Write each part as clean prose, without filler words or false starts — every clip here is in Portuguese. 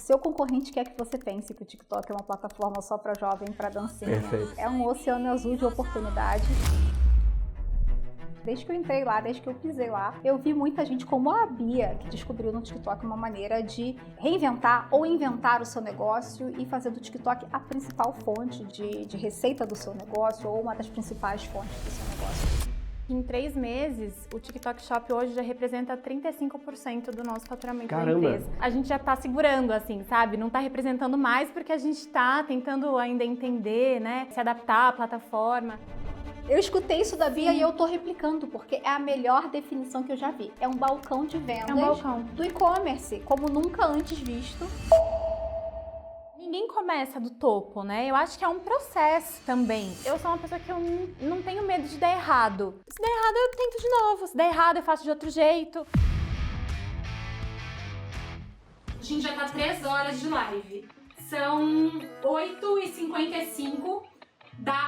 seu concorrente quer que você pense que o TikTok é uma plataforma só para jovem, para dancinha. Perfeito. É um oceano azul de oportunidades. Desde que eu entrei lá, desde que eu pisei lá, eu vi muita gente como a Bia, que descobriu no TikTok uma maneira de reinventar ou inventar o seu negócio e fazer do TikTok a principal fonte de receita do seu negócio ou uma das principais fontes do seu negócio. Em 3 meses, o TikTok Shop hoje já representa 35% do nosso faturamento da Caramba. empresa. A gente já tá segurando, assim, sabe? Não tá representando mais porque a gente tá tentando ainda entender, né? Se adaptar à plataforma. Eu escutei isso da Bia e eu tô replicando, porque é a melhor definição que eu já vi. É um balcão de vendas do e-commerce, como nunca antes visto. Ninguém começa do topo, né? Eu acho que é um processo também. Eu sou uma pessoa que eu não tenho medo de dar errado. Se der errado, eu tento de novo. Se der errado, eu faço de outro jeito. A gente já tá 3 horas de live. São 8h55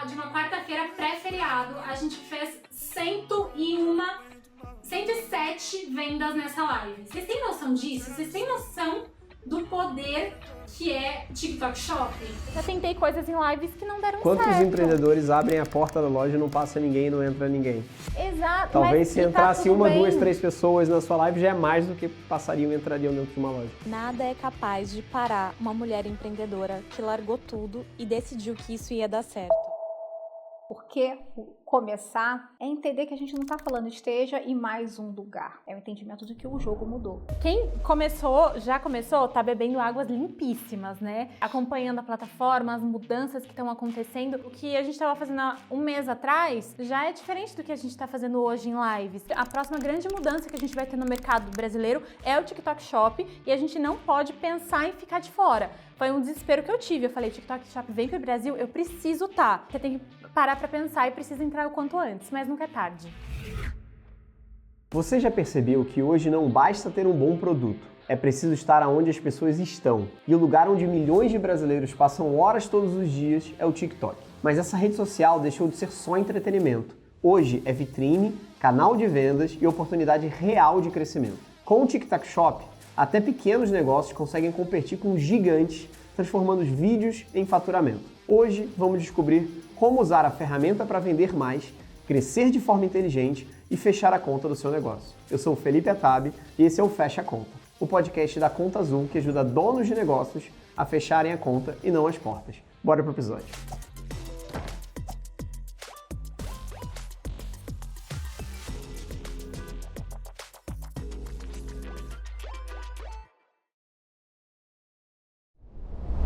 de uma quarta-feira pré-feriado. A gente fez 107 vendas nessa live. Vocês têm noção disso? Vocês têm noção do poder que é TikTok Shop? Já tentei coisas em lives que não deram Quantos certo. empreendedores abrem a porta da loja e não passa ninguém, não entra ninguém? Exato. Talvez mas se tá entrasse tudo 1, bem. 2, 3 pessoas na sua live já é mais do que passariam e entrariam dentro de uma loja. Nada é capaz de parar uma mulher empreendedora que largou tudo e decidiu que isso ia dar certo. Porque começar é entender que a gente não está falando esteja em mais um lugar. É o entendimento de que o jogo mudou. Quem já começou, tá bebendo águas limpíssimas, né? Acompanhando a plataforma, as mudanças que estão acontecendo. O que a gente estava fazendo há um mês atrás já é diferente do que a gente está fazendo hoje em lives. A próxima grande mudança que a gente vai ter no mercado brasileiro é o TikTok Shop e a gente não pode pensar em ficar de fora. Foi um desespero que eu tive. Eu falei, TikTok Shop vem pro Brasil, eu preciso tá. Você tem que parar pra pensar e precisa entrar o quanto antes, mas nunca é tarde. Você já percebeu que hoje não basta ter um bom produto, é preciso estar onde as pessoas estão. E o lugar onde milhões de brasileiros passam horas todos os dias é o TikTok. Mas essa rede social deixou de ser só entretenimento. Hoje é vitrine, canal de vendas e oportunidade real de crescimento. Com o TikTok Shop, até pequenos negócios conseguem competir com gigantes, transformando os vídeos em faturamento. Hoje vamos descobrir como usar a ferramenta para vender mais, crescer de forma inteligente e fechar a conta do seu negócio. Eu sou o Felipe Atab e esse é o Fecha a Conta, o podcast da Conta Azul que ajuda donos de negócios a fecharem a conta e não as portas. Bora pro episódio.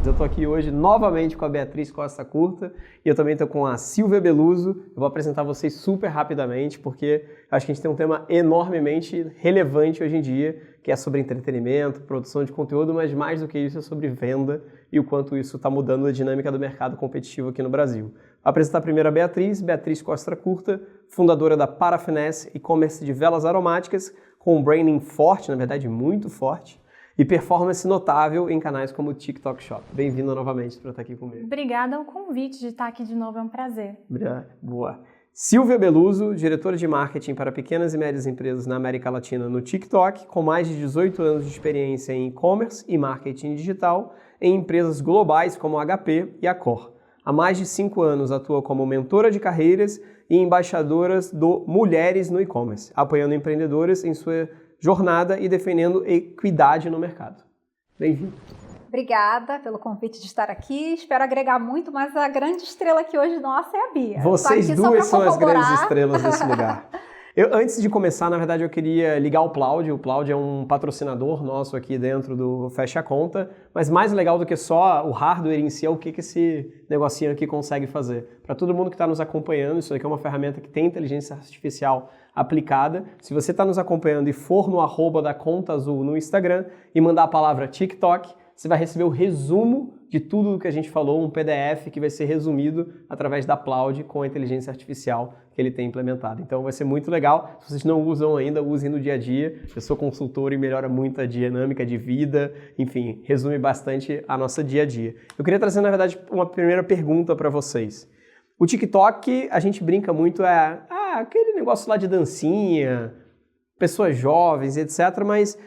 Eu estou aqui hoje novamente com a Beatriz Costa Curta e eu também estou com a Silvia Beluso. Eu vou apresentar vocês super rapidamente porque acho que a gente tem um tema enormemente relevante hoje em dia, que é sobre entretenimento, produção de conteúdo, mas mais do que isso é sobre venda e o quanto isso está mudando a dinâmica do mercado competitivo aqui no Brasil. Vou apresentar primeiro a Beatriz Costa Curta, fundadora da Parafinesse, e-commerce de velas aromáticas, com um branding forte, na verdade muito forte, e performance notável em canais como o TikTok Shop. Bem-vinda novamente para estar aqui comigo. Obrigada ao convite de estar aqui de novo, é um prazer. Boa. Silvia Beluso, diretora de marketing para pequenas e médias empresas na América Latina no TikTok, com mais de 18 anos de experiência em e-commerce e marketing digital em empresas globais como a HP e a Cor. Há mais de 5 anos atua como mentora de carreiras e embaixadoras do Mulheres no E-commerce, apoiando empreendedoras em sua jornada e defendendo equidade no mercado. Bem-vindo. Obrigada pelo convite de estar aqui. Espero agregar muito, mas a grande estrela aqui hoje nossa é a Bia. Vocês duas são as grandes estrelas desse lugar. Antes de começar, na verdade, eu queria ligar o Plaude. O Plaude é um patrocinador nosso aqui dentro do Fecha a Conta, mas mais legal do que só o hardware em si é o que esse negocinho aqui consegue fazer. Para todo mundo que está nos acompanhando, isso aqui é uma ferramenta que tem inteligência artificial aplicada. Se você está nos acompanhando e for no @ da Conta Azul no Instagram e mandar a palavra TikTok, você vai receber o resumo de tudo o que a gente falou, um PDF que vai ser resumido através da Plaude com a inteligência artificial que ele tem implementado. Então vai ser muito legal. Se vocês não usam ainda, usem no dia a dia. Eu sou consultor e melhora muito a dinâmica de vida, enfim, resume bastante a nossa dia a dia. Eu queria trazer, na verdade, uma primeira pergunta para vocês. O TikTok, a gente brinca muito, aquele negócio lá de dancinha, pessoas jovens, etc., mas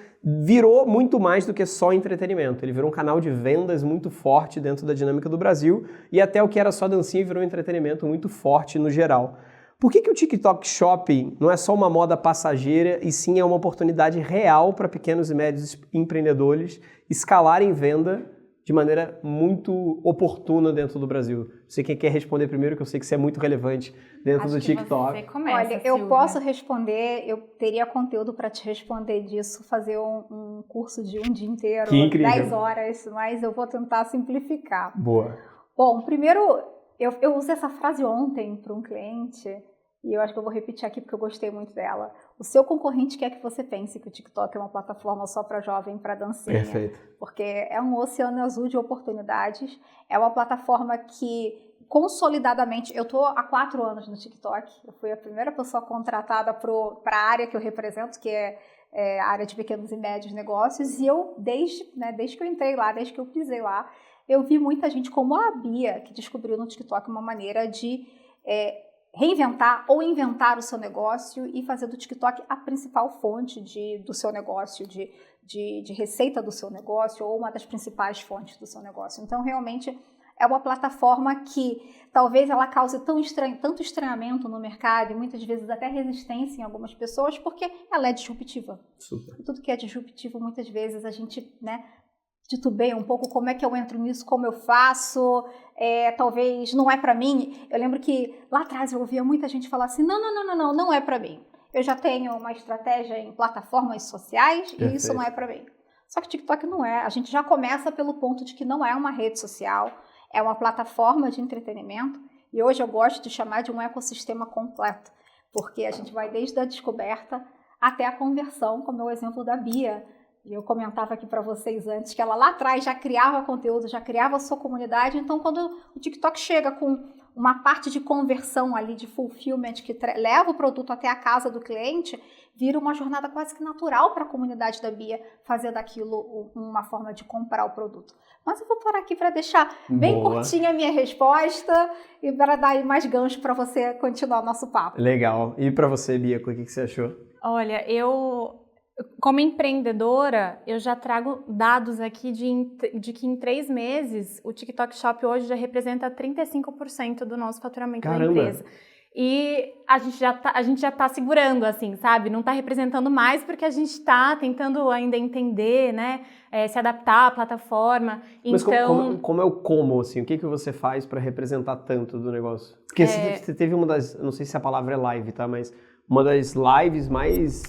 virou muito mais do que só entretenimento. Ele virou um canal de vendas muito forte dentro da dinâmica do Brasil e até o que era só dancinha virou um entretenimento muito forte no geral. Por que o TikTok Shop não é só uma moda passageira e sim é uma oportunidade real para pequenos e médios empreendedores escalarem venda de maneira muito oportuna dentro do Brasil? Você quem quer responder primeiro, que eu sei que isso é muito relevante dentro do TikTok. Você começa, Olha, eu Silvia. posso responder, eu teria conteúdo para te responder disso, fazer um curso de um dia inteiro, Que incrível. 10 horas, mas eu vou tentar simplificar. Boa. Bom, primeiro, eu usei essa frase ontem para um cliente, e eu acho que eu vou repetir aqui porque eu gostei muito dela. O seu concorrente quer que você pense que o TikTok é uma plataforma só para jovem, para dancinha. Perfeito. Porque é um oceano azul de oportunidades, é uma plataforma que consolidadamente, eu estou há 4 anos no TikTok, eu fui a primeira pessoa contratada para a área que eu represento, que é a área de pequenos e médios negócios, e eu, desde que eu entrei lá, desde que eu pisei lá, eu vi muita gente como a Bia, que descobriu no TikTok uma maneira de reinventar ou inventar o seu negócio e fazer do TikTok a principal fonte do seu negócio, de receita do seu negócio ou uma das principais fontes do seu negócio. Então, realmente, é uma plataforma que talvez ela cause tanto estranhamento no mercado e muitas vezes até resistência em algumas pessoas, porque ela é disruptiva. Super. Tudo que é disruptivo, muitas vezes a gente, titubeia um pouco, como é que eu entro nisso, como eu faço, talvez não é para mim. Eu lembro que lá atrás eu ouvia muita gente falar assim, não é para mim. Eu já tenho uma estratégia em plataformas sociais e isso não é para mim. Só que o TikTok não é. A gente já começa pelo ponto de que não é uma rede social, é uma plataforma de entretenimento e hoje eu gosto de chamar de um ecossistema completo, porque a gente vai desde a descoberta até a conversão, como é o exemplo da Bia. E eu comentava aqui para vocês antes que ela lá atrás já criava conteúdo, já criava a sua comunidade. Então, quando o TikTok chega com uma parte de conversão ali, de fulfillment, que leva o produto até a casa do cliente, vira uma jornada quase que natural para a comunidade da Bia fazer daquilo uma forma de comprar o produto. Mas eu vou parar aqui para deixar bem curtinha a minha resposta e para dar aí mais gancho para você continuar o nosso papo. Legal. E para você, Bia, o que você achou? Olha, como empreendedora, eu já trago dados aqui de que em 3 meses o TikTok Shop hoje já representa 35% do nosso faturamento da empresa. E a gente já tá segurando, assim, sabe? Não tá representando mais porque a gente tá tentando ainda entender, né? Se adaptar à plataforma. Mas então... como é o como, assim? O que você faz para representar tanto do negócio? Porque você teve uma das... Não sei se a palavra é live, tá? Mas uma das lives mais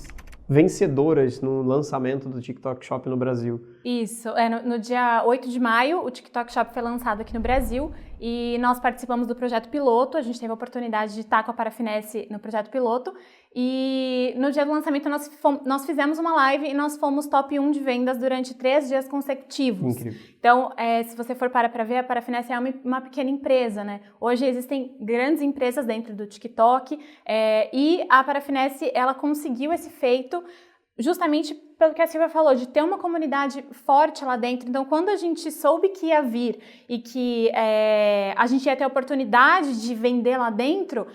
vencedoras no lançamento do TikTok Shop no Brasil. Isso, no dia 8 de maio o TikTok Shop foi lançado aqui no Brasil e nós participamos do projeto piloto, a gente teve a oportunidade de estar com a Parafinesse no projeto piloto e no dia do lançamento nós fizemos uma live e nós fomos top 1 de vendas durante 3 dias consecutivos. Incrível. Então, se você for para ver, a Parafinesse é uma pequena empresa, né? Hoje existem grandes empresas dentro do TikTok e a Parafinesse, ela conseguiu esse feito justamente pelo que a Silvia falou, de ter uma comunidade forte lá dentro. Então, quando a gente soube que ia vir e que a gente ia ter a oportunidade de vender lá dentro,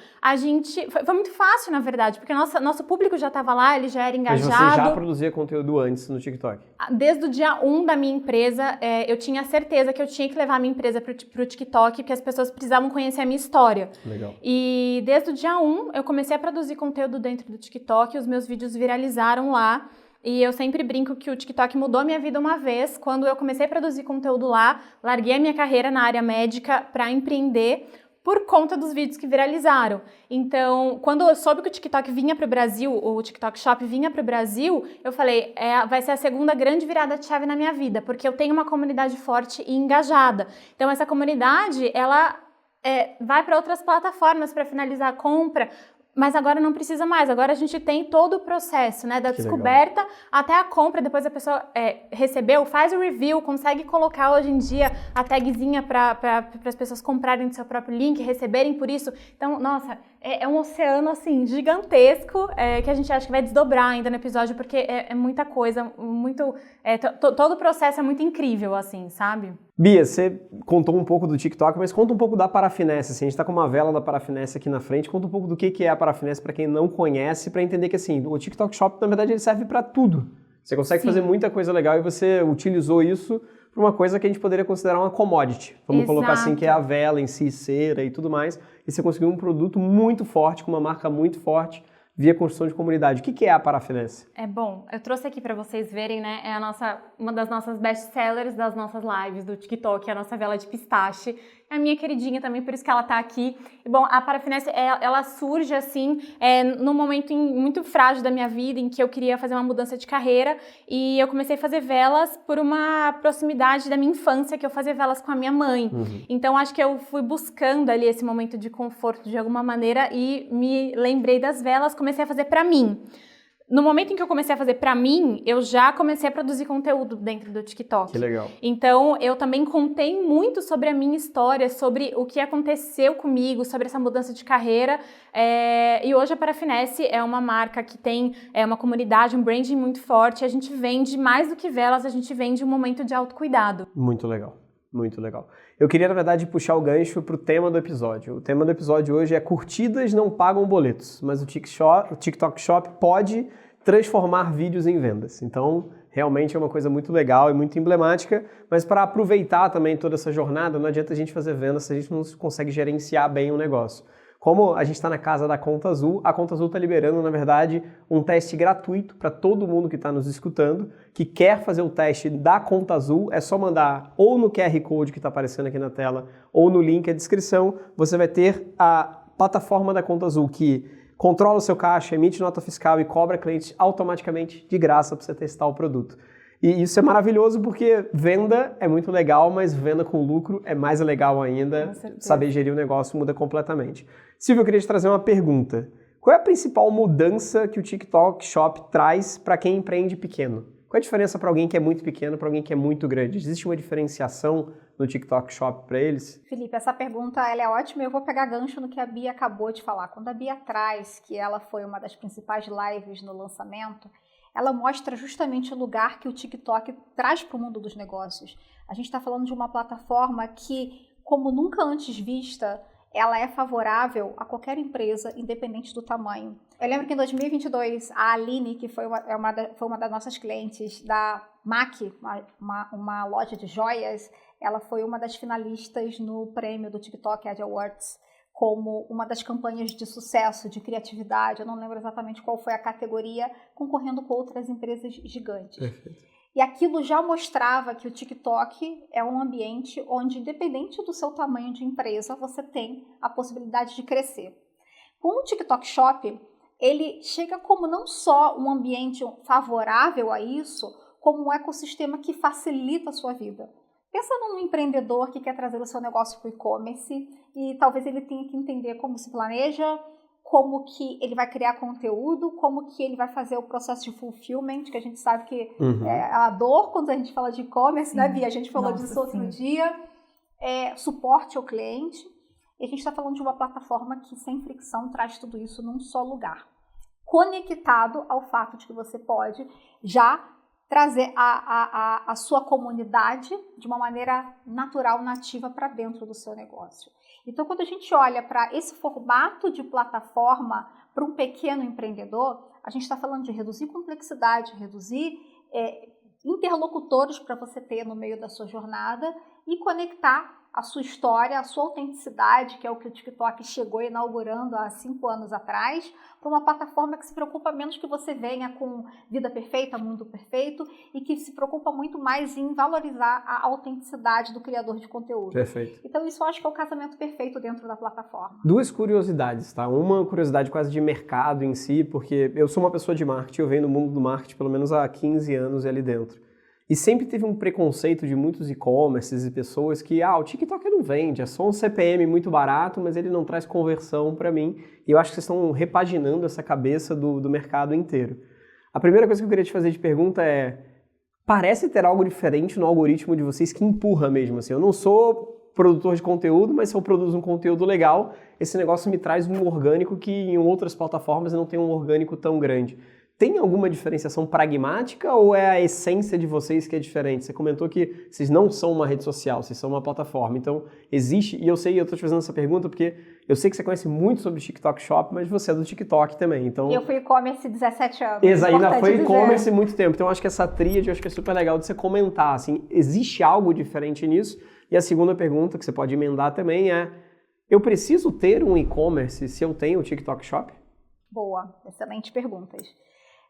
foi muito fácil, na verdade, porque nosso público já estava lá, ele já era engajado. Mas você já produzia conteúdo antes no TikTok? Desde o dia 1 da minha empresa, eu tinha certeza que eu tinha que levar a minha empresa para o TikTok, porque as pessoas precisavam conhecer a minha história. Legal. E desde o dia 1, eu comecei a produzir conteúdo dentro do TikTok, os meus vídeos viralizaram lá. E eu sempre brinco que o TikTok mudou minha vida uma vez, quando eu comecei a produzir conteúdo lá, larguei a minha carreira na área médica para empreender por conta dos vídeos que viralizaram. Então, quando eu soube que o TikTok vinha para o Brasil, o TikTok Shop vinha para o Brasil, eu falei, vai ser a segunda grande virada de chave na minha vida, porque eu tenho uma comunidade forte e engajada. Então, essa comunidade, ela vai para outras plataformas para finalizar a compra, mas agora não precisa mais, agora a gente tem todo o processo, né, da descoberta até a compra, depois a pessoa recebeu, faz o review, consegue colocar hoje em dia a tagzinha para as pessoas comprarem do seu próprio link, receberem por isso. Então, nossa, É um oceano, assim, gigantesco, que a gente acha que vai desdobrar ainda no episódio, porque é muita coisa, todo o processo é muito incrível, assim, sabe? Bia, você contou um pouco do TikTok, mas conta um pouco da parafinese. Assim, a gente tá com uma vela da parafinese aqui na frente. Conta um pouco do que é a parafinese para quem não conhece, para entender que, assim, o TikTok Shop, na verdade, ele serve para tudo. Você consegue fazer muita coisa legal e você utilizou isso para uma coisa que a gente poderia considerar uma commodity. Vamos colocar assim, que é a vela em si, cera e tudo mais. E você conseguiu um produto muito forte, com uma marca muito forte, via construção de comunidade. O que é a parafinese? Bom, eu trouxe aqui para vocês verem, né? Uma das nossas best-sellers das nossas lives do TikTok, a nossa vela de pistache. É a minha queridinha também, por isso que ela tá aqui. E, bom, a parafinese, ela surge, assim, num momento muito frágil da minha vida, em que eu queria fazer uma mudança de carreira, e eu comecei a fazer velas por uma proximidade da minha infância, que eu fazia velas com a minha mãe. Então, acho que eu fui buscando ali esse momento de conforto de alguma maneira e me lembrei das velas, comecei a fazer pra mim. No momento em que eu comecei a fazer pra mim, eu já comecei a produzir conteúdo dentro do TikTok. Que legal. Então, eu também contei muito sobre a minha história, sobre o que aconteceu comigo, sobre essa mudança de carreira. E hoje a Parafinese é uma marca que tem uma comunidade, um branding muito forte. A gente vende mais do que velas, a gente vende um momento de autocuidado. Muito legal. Muito legal. Eu queria, na verdade, puxar o gancho para o tema do episódio. O tema do episódio hoje é curtidas não pagam boletos, mas o TikTok Shop pode transformar vídeos em vendas. Então, realmente é uma coisa muito legal e muito emblemática, mas para aproveitar também toda essa jornada, não adianta a gente fazer vendas se a gente não consegue gerenciar bem o negócio. Como a gente está na casa da Conta Azul, a Conta Azul está liberando, na verdade, um teste gratuito para todo mundo que está nos escutando, que quer fazer o teste da Conta Azul, é só mandar ou no QR Code que está aparecendo aqui na tela, ou no link da descrição, você vai ter a plataforma da Conta Azul que controla o seu caixa, emite nota fiscal e cobra clientes automaticamente de graça para você testar o produto. E isso é maravilhoso porque venda é muito legal, mas venda com lucro é mais legal ainda. Saber gerir o negócio muda completamente. Silvia, eu queria te trazer uma pergunta. Qual é a principal mudança que o TikTok Shop traz para quem empreende pequeno? Qual é a diferença para alguém que é muito pequeno para alguém que é muito grande? Existe uma diferenciação no TikTok Shop para eles? Felipe, essa pergunta ela é ótima e eu vou pegar gancho no que a Bia acabou de falar. Quando a Bia traz que ela foi uma das principais lives no lançamento, ela mostra justamente o lugar que o TikTok traz para o mundo dos negócios. A gente está falando de uma plataforma que, como nunca antes vista, ela é favorável a qualquer empresa, independente do tamanho. Eu lembro que em 2022, a Aline, que foi uma das nossas clientes da MAC, uma loja de joias, ela foi uma das finalistas no prêmio do TikTok Ad Awards, como uma das campanhas de sucesso, de criatividade, eu não lembro exatamente qual foi a categoria, concorrendo com outras empresas gigantes. Perfeito. E aquilo já mostrava que o TikTok é um ambiente onde, independente do seu tamanho de empresa, você tem a possibilidade de crescer. Com o TikTok Shop, ele chega como não só um ambiente favorável a isso, como um ecossistema que facilita a sua vida. Pensa num empreendedor que quer trazer o seu negócio para o e-commerce e talvez ele tenha que entender como se planeja, como que ele vai criar conteúdo, como que ele vai fazer o processo de fulfillment, que a gente sabe que é a dor quando a gente fala de e-commerce, né, Bia? A gente falou disso outro dia. Suporte ao cliente. E a gente está falando de uma plataforma que, sem fricção, traz tudo isso num só lugar. Conectado ao fato de que você pode já trazer a sua comunidade de uma maneira natural, nativa para dentro do seu negócio. Então, quando a gente olha para esse formato de plataforma para um pequeno empreendedor, a gente está falando de reduzir complexidade, reduzir interlocutores para você ter no meio da sua jornada e conectar a sua história, a sua autenticidade, que é o que o TikTok chegou inaugurando há 5 anos atrás, para uma plataforma que se preocupa menos que você venha com vida perfeita, mundo perfeito, e que se preocupa muito mais em valorizar a autenticidade do criador de conteúdo. Perfeito. Então isso eu acho que é o casamento perfeito dentro da plataforma. 2 curiosidades, tá? Uma curiosidade quase de mercado em si, porque eu sou uma pessoa de marketing, eu venho no mundo do marketing pelo menos há 15 anos ali dentro. E sempre teve um preconceito de muitos e-commerces e pessoas que, o TikTok não vende, é só um CPM muito barato, mas ele não traz conversão para mim. E eu acho que vocês estão repaginando essa cabeça do mercado inteiro. A primeira coisa que eu queria te fazer de pergunta é, parece ter algo diferente no algoritmo de vocês que empurra mesmo, assim. Eu não sou produtor de conteúdo, mas se eu produzo um conteúdo legal, esse negócio me traz um orgânico que em outras plataformas não tem um orgânico tão grande. Tem alguma diferenciação pragmática ou é a essência de vocês que é diferente? Você comentou que vocês não são uma rede social, vocês são uma plataforma. Então, existe, e eu tô te fazendo essa pergunta porque eu sei que você conhece muito sobre o TikTok Shop, mas você é do TikTok também. Então, eu fui e-commerce 17 anos. Ainda foi e-commerce muito tempo. Então, acho que essa tríade, acho que é super legal de você comentar. Assim, existe algo diferente nisso? E a segunda pergunta, que você pode emendar também, é: eu preciso ter um e-commerce se eu tenho o TikTok Shop? Boa, excelentes perguntas.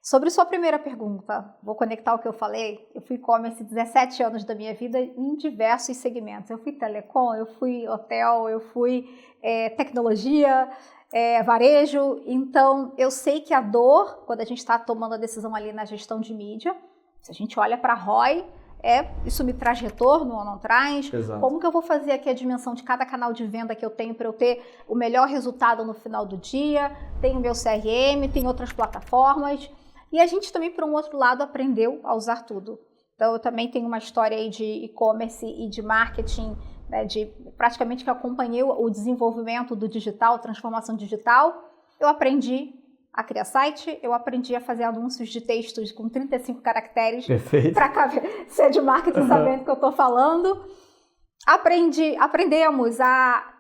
Sobre sua primeira pergunta, vou conectar o que eu falei. Eu fui e-commerce 17 anos da minha vida em diversos segmentos. Eu fui telecom, eu fui hotel, eu fui tecnologia, varejo. Então, eu sei que a dor, quando a gente está tomando a decisão ali na gestão de mídia, se a gente olha para a ROI, isso me traz retorno ou não traz? Exato. Como que eu vou fazer aqui a dimensão de cada canal de venda que eu tenho para eu ter o melhor resultado no final do dia? Tem o meu CRM, tem outras plataformas. E a gente também, por um outro lado, aprendeu a usar tudo. Então, eu também tenho uma história aí de e-commerce e de marketing, né, de praticamente que acompanhei o desenvolvimento do digital, transformação digital. Eu aprendi a criar site, eu aprendi a fazer anúncios de textos com 35 caracteres para ser de marketing sabendo o que eu estou falando. Aprendemos a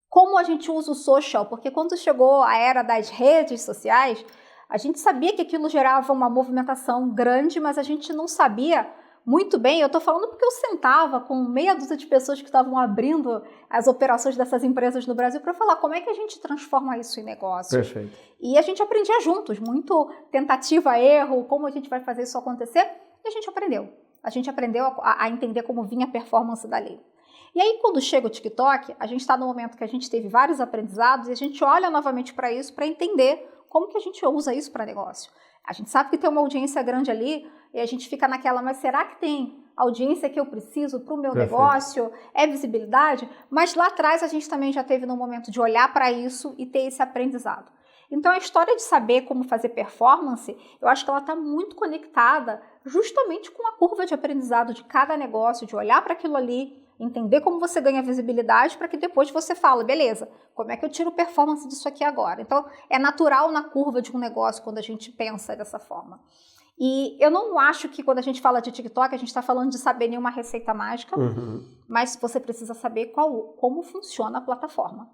como a gente usa o social, porque quando chegou a era das redes sociais, a gente sabia que aquilo gerava uma movimentação grande, mas a gente não sabia muito bem. Eu estou falando porque eu sentava com meia dúzia de pessoas que estavam abrindo as operações dessas empresas no Brasil para falar como é que a gente transforma isso em negócio. Perfeito. E a gente aprendia juntos, muito tentativa, erro, como a gente vai fazer isso acontecer, e a gente aprendeu. A gente aprendeu a entender como vinha a performance dali. E aí, quando chega o TikTok, a gente está no momento que a gente teve vários aprendizados e a gente olha novamente para isso para entender como que a gente usa isso para negócio. A gente sabe que tem uma audiência grande ali e a gente fica naquela, mas será que tem audiência que eu preciso para o meu negócio? É visibilidade? Mas lá atrás a gente também já teve no momento de olhar para isso e ter esse aprendizado. Então a história de saber como fazer performance, eu acho que ela está muito conectada justamente com a curva de aprendizado de cada negócio, de olhar para aquilo ali, entender como você ganha visibilidade para que depois você fale, beleza, como é que eu tiro performance disso aqui agora? Então, é natural na curva de um negócio quando a gente pensa dessa forma. E eu não acho que quando a gente fala de TikTok, a gente está falando de saber nenhuma receita mágica, mas você precisa saber como funciona a plataforma.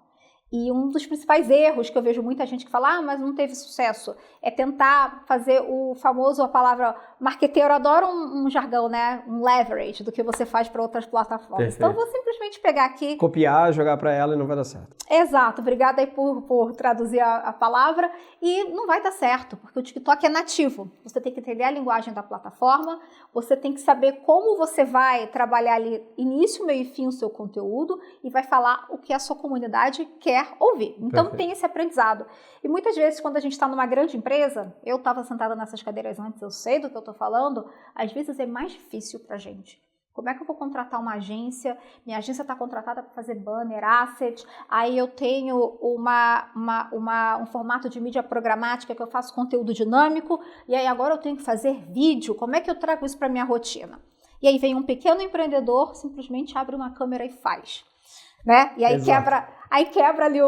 E um dos principais erros que eu vejo muita gente que fala, mas não teve sucesso, é tentar fazer o famoso, a palavra marqueteiro adora um jargão, né? Um leverage do que você faz para outras plataformas. Perfeito. Então, eu vou simplesmente pegar aqui... copiar, jogar para ela e não vai dar certo. Exato. Obrigada aí por traduzir a palavra. E não vai dar certo, porque o TikTok é nativo. Você tem que entender a linguagem da plataforma, você tem que saber como você vai trabalhar ali início, meio e fim o seu conteúdo e vai falar o que a sua comunidade quer ouvir. Então, tem esse aprendizado. E muitas vezes, quando a gente está numa grande empresa, eu estava sentada nessas cadeiras antes, eu sei do que eu estou falando, às vezes é mais difícil para a gente. Como é que eu vou contratar uma agência? Minha agência está contratada para fazer banner, asset, aí eu tenho um formato de mídia programática que eu faço conteúdo dinâmico, e aí agora eu tenho que fazer vídeo. Como é que eu trago isso para minha rotina? E aí vem um pequeno empreendedor, simplesmente abre uma câmera e faz. Né? E aí quebra ali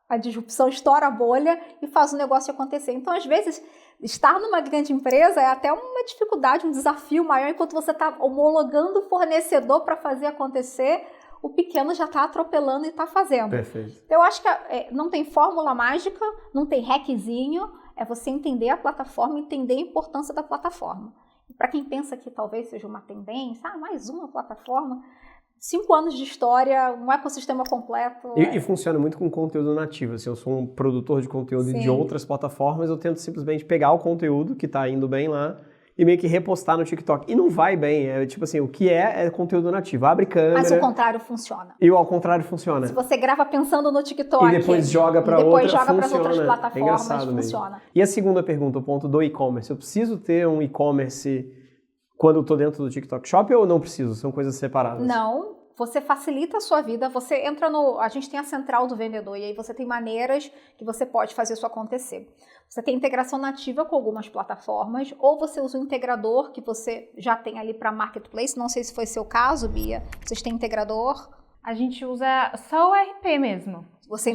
a disrupção, estoura a bolha e faz o negócio acontecer. Então, às vezes, estar numa grande empresa é até uma dificuldade, um desafio maior, enquanto você está homologando o fornecedor para fazer acontecer, o pequeno já está atropelando e está fazendo. Perfeito. Então, eu acho que não tem fórmula mágica, não tem hackzinho, é você entender a plataforma, entender a importância da plataforma. E para quem pensa que talvez seja uma tendência, mais uma plataforma... 5 anos de história, um ecossistema completo. E funciona muito com conteúdo nativo. Se eu sou um produtor de conteúdo de outras plataformas, eu tento simplesmente pegar o conteúdo que está indo bem lá e meio que repostar no TikTok. E não vai bem. É tipo assim, o que é conteúdo nativo. Abre câmera. Mas o contrário funciona. E o ao contrário funciona. Se você grava pensando no TikTok. E depois joga para outras plataformas, engraçado funciona. Mesmo. E a segunda pergunta, o ponto do e-commerce. Eu preciso ter um e-commerce... quando eu estou dentro do TikTok Shop ou não preciso? São coisas separadas? Não. você facilita a sua vida, você entra a gente tem a central do vendedor, e aí você tem maneiras que você pode fazer isso acontecer. Você tem integração nativa com algumas plataformas, ou você usa um integrador que você já tem ali para marketplace, não sei se foi seu caso, Bia, vocês têm integrador? A gente usa só o RP mesmo. Você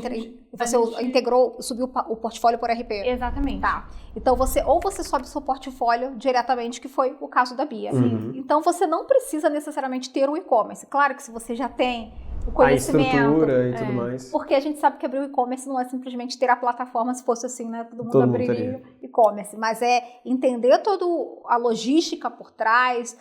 integrou, subiu o portfólio por RP? Exatamente. Tá. Então, você sobe seu portfólio diretamente, que foi o caso da Bia. Uhum. Então, você não precisa necessariamente ter o e-commerce. Claro que se você já tem o conhecimento... A estrutura e tudo mais. Porque a gente sabe que abrir o e-commerce não é simplesmente ter a plataforma, se fosse assim, né? Todo mundo Todo abriria e-commerce. Mas é entender toda a logística por trás,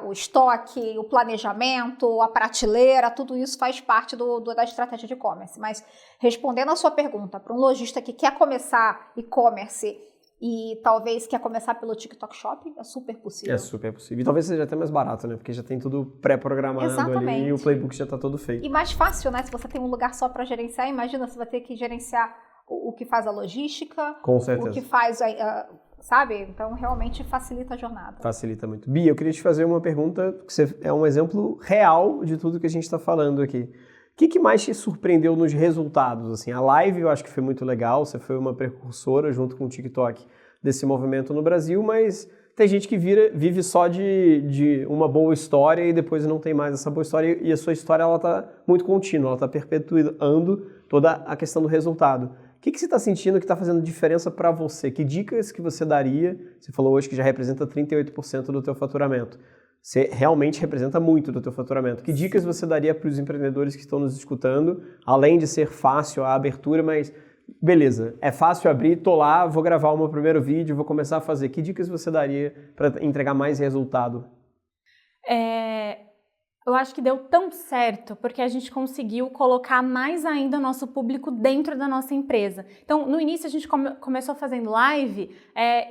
o estoque, o planejamento, a prateleira, tudo isso faz parte da estratégia de e-commerce. Mas respondendo a sua pergunta, para um lojista que quer começar e-commerce e talvez quer começar pelo TikTok Shop, é super possível. É super possível. E talvez seja até mais barato, né? Porque já tem tudo pré-programado ali e o playbook já está todo feito. E mais fácil, né? Se você tem um lugar só para gerenciar, imagina você vai ter que gerenciar o que faz a logística, com certeza. O que faz sabe? Então, realmente facilita a jornada. Facilita muito. Bia, eu queria te fazer uma pergunta, que você é um exemplo real de tudo que a gente está falando aqui. O que mais te surpreendeu nos resultados? Assim, a live eu acho que foi muito legal, você foi uma precursora junto com o TikTok desse movimento no Brasil, mas tem gente que vive só de uma boa história e depois não tem mais essa boa história, e a sua história ela está muito contínua, ela está perpetuando toda a questão do resultado. O que você está sentindo que está fazendo diferença para você? Que dicas que você daria? Você falou hoje que já representa 38% do teu faturamento. Você realmente representa muito do teu faturamento. Que dicas você daria para os empreendedores que estão nos escutando? Além de ser fácil a abertura, mas beleza, é fácil abrir, tô lá, vou gravar o meu primeiro vídeo, vou começar a fazer. Que dicas você daria para entregar mais resultado? Eu acho que deu tão certo porque a gente conseguiu colocar mais ainda o nosso público dentro da nossa empresa. Então, no início, a gente começou fazendo live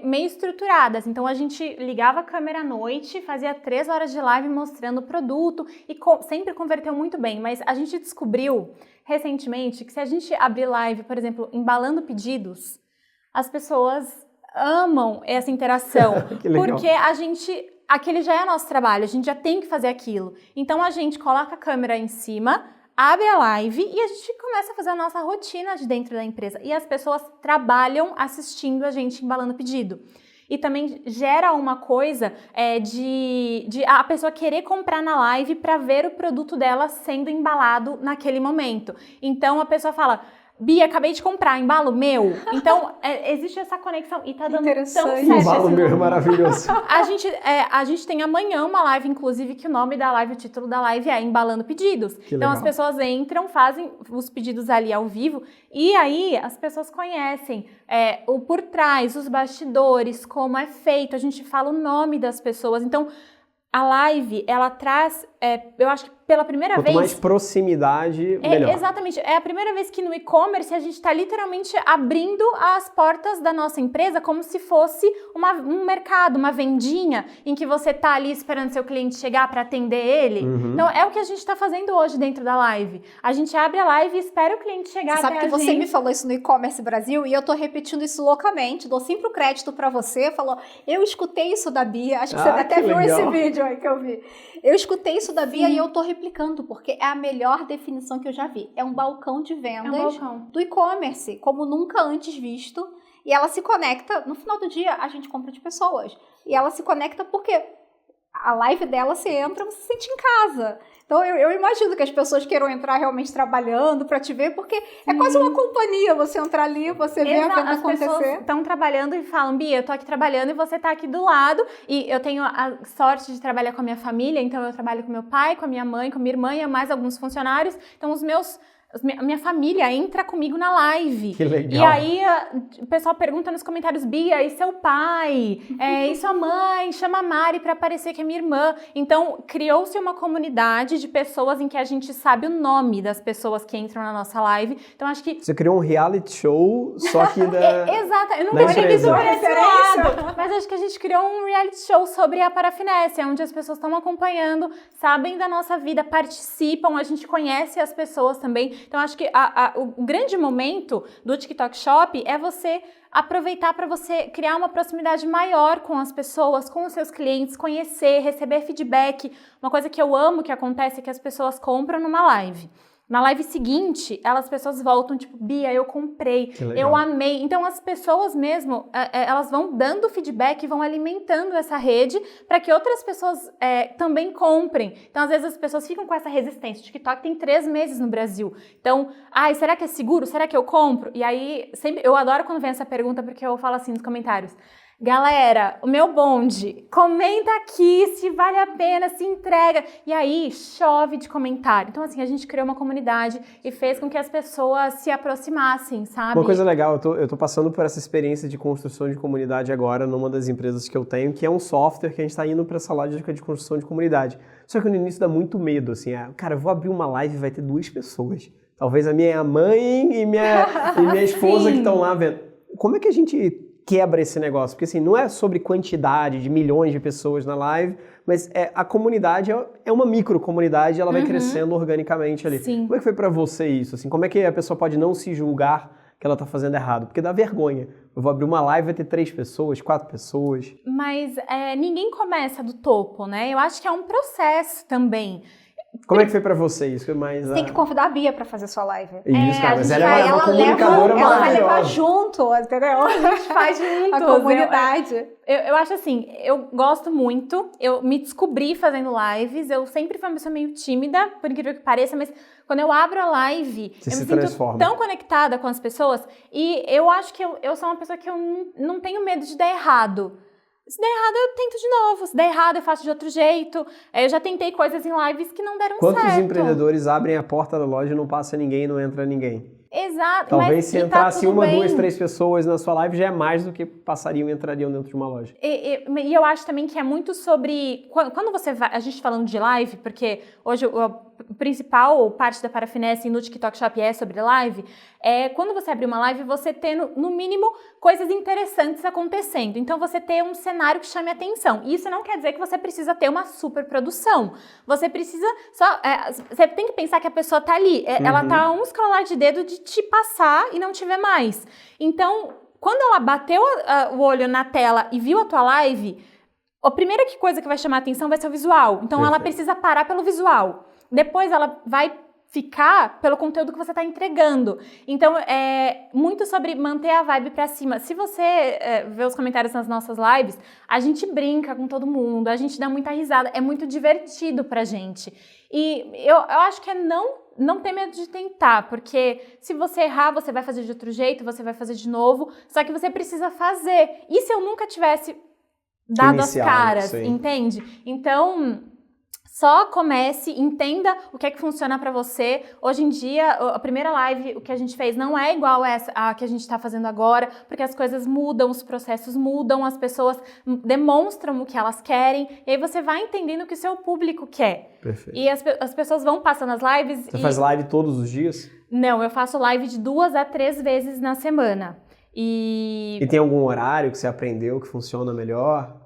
meio estruturadas. Então, a gente ligava a câmera à noite, fazia 3 horas de live mostrando o produto e sempre converteu muito bem. Mas a gente descobriu recentemente que se a gente abrir live, por exemplo, embalando pedidos, as pessoas amam essa interação. Que legal. Porque aquele já é nosso trabalho, a gente já tem que fazer aquilo. Então a gente coloca a câmera em cima, abre a live e a gente começa a fazer a nossa rotina de dentro da empresa. E as pessoas trabalham assistindo a gente embalando pedido. E também gera uma coisa de a pessoa querer comprar na live para ver o produto dela sendo embalado naquele momento. Então a pessoa fala... Bia, acabei de comprar, embalo meu. Então, existe essa conexão e tá dando tão certo. Embalo meu é maravilhoso. A gente tem amanhã uma live, inclusive, que o nome da live, o título da live é Embalando Pedidos. Que então, legal. as pessoas entram, fazem os pedidos ali ao vivo e aí as pessoas conhecem o por trás, os bastidores, como é feito. A gente fala o nome das pessoas. Então, a live, ela traz, eu acho que pela primeira vez... Quanto mais proximidade, melhor. Exatamente. É a primeira vez que no e-commerce a gente está literalmente abrindo as portas da nossa empresa como se fosse um mercado, uma vendinha, em que você está ali esperando seu cliente chegar para atender ele. Uhum. Então, é o que a gente está fazendo hoje dentro da live. A gente abre a live e espera o cliente chegar até a gente. Sabe que você me falou isso no e-commerce Brasil e eu tô repetindo isso loucamente. Dou sempre o crédito para você. Falou, eu escutei isso da Bia. Acho que você até viu esse vídeo aí que eu vi. Eu escutei isso da Bia e eu tô replicando, porque é a melhor definição que eu já vi. É um balcão de vendas do e-commerce, como nunca antes visto. E ela se conecta, no final do dia, a gente compra de pessoas. E ela se conecta porque a live dela, você entra, você se sente em casa. Então, eu imagino que as pessoas queiram entrar realmente trabalhando para te ver, porque é quase uma companhia você entrar ali, você ver a venda acontecer. As pessoas estão trabalhando e falam, Bia, eu tô aqui trabalhando e você tá aqui do lado. E eu tenho a sorte de trabalhar com a minha família, então eu trabalho com meu pai, com a minha mãe, com a minha irmã e mais alguns funcionários. Então, a minha família entra comigo na live. Que legal. E aí o pessoal pergunta nos comentários, Bia, e seu pai? E sua mãe? Chama a Mari para aparecer que é minha irmã. Então, criou-se uma comunidade de pessoas em que a gente sabe o nome das pessoas que entram na nossa live. Então, acho que... Você criou um reality show, só que Exato, eu nunca tinha visto por esse lado. Mas acho que a gente criou um reality show sobre a parafinésia, onde as pessoas estão acompanhando, sabem da nossa vida, participam, a gente conhece as pessoas também. Então, acho que o grande momento do TikTok Shop é você aproveitar para você criar uma proximidade maior com as pessoas, com os seus clientes, conhecer, receber feedback. Uma coisa que eu amo que acontece é que as pessoas compram numa live. Na live seguinte, as pessoas voltam, tipo, Bia, eu comprei, eu amei. Então, as pessoas mesmo, elas vão dando feedback, vão alimentando essa rede para que outras pessoas também comprem. Então, às vezes, as pessoas ficam com essa resistência. O TikTok tem 3 meses no Brasil. Então, será que é seguro? Será que eu compro? E aí, sempre, eu adoro quando vem essa pergunta, porque eu falo assim nos comentários. Galera, o meu bonde, comenta aqui se vale a pena, se entrega. E aí, chove de comentário. Então, assim, a gente criou uma comunidade e fez com que as pessoas se aproximassem, sabe? Uma coisa legal, eu tô passando por essa experiência de construção de comunidade agora numa das empresas que eu tenho, que é um software que a gente tá indo para essa lógica de construção de comunidade. Só que no início dá muito medo, assim, cara, eu vou abrir uma live e vai ter 2 pessoas. Talvez a minha mãe e minha esposa que estão lá vendo. Como é que a gente quebra esse negócio? Porque assim, não é sobre quantidade de milhões de pessoas na live, mas a comunidade é uma microcomunidade, ela vai crescendo organicamente ali. Sim. Como é que foi pra você isso? Assim, como é que a pessoa pode não se julgar que ela tá fazendo errado? Porque dá vergonha. Eu vou abrir uma live, vai ter 3 pessoas, 4 pessoas. Mas ninguém começa do topo, né? Eu acho que é um processo também. Como é que foi pra você isso? Mais, Tem que convidar a Bia pra fazer sua live. Isso, cara, mas ela vai, é uma comunicadora ela vai levar maravilhosa. junto, entendeu? A gente faz juntos. A comunidade. Eu acho assim, eu gosto muito, eu me descobri fazendo lives, eu sempre fui uma pessoa meio tímida, por incrível que pareça, mas quando eu abro a live, eu me sinto tão conectada com as pessoas e eu acho que eu sou uma pessoa que eu não tenho medo de dar errado. Se der errado, eu tento de novo. Se der errado, eu faço de outro jeito. Eu já tentei coisas em lives que não deram certo. Quantos empreendedores abrem a porta da loja e não passa ninguém, não entra ninguém? Exato. Talvez se entrasse uma, bem. 2, 3 pessoas na sua live já é mais do que passariam e entrariam dentro de uma loja. E eu acho também que é muito sobre... Quando você vai... A gente falando de live, porque hoje o principal parte da Parafinesse no TikTok Shop é sobre live, quando você abrir uma live, você ter, no mínimo, coisas interessantes acontecendo. Então, você ter um cenário que chame atenção. Isso não quer dizer que você precisa ter uma super produção. Você precisa só... você tem que pensar que a pessoa tá ali. Ela tá a um escrolar de dedo de te passar e não te ver mais. Então, quando ela bateu o olho na tela e viu a tua live, a primeira coisa que vai chamar a atenção vai ser o visual. Então, ela precisa parar pelo visual. Depois, ela vai ficar pelo conteúdo que você está entregando. Então, é muito sobre manter a vibe pra cima. Se você vê os comentários nas nossas lives, a gente brinca com todo mundo, a gente dá muita risada, é muito divertido pra gente. E eu acho que não ter medo de tentar, porque se você errar, você vai fazer de outro jeito, você vai fazer de novo, só que você precisa fazer. E se eu nunca tivesse dado as caras, entende? Então... Só comece, entenda o que é que funciona pra você. Hoje em dia, a primeira live, o que a gente fez não é igual a que a gente tá fazendo agora, porque as coisas mudam, os processos mudam, as pessoas demonstram o que elas querem, e aí você vai entendendo o que o seu público quer. Perfeito. E as pessoas vão passando as lives... Você faz live todos os dias? Não, eu faço live de 2 a 3 vezes na semana. E tem algum horário que você aprendeu que funciona melhor?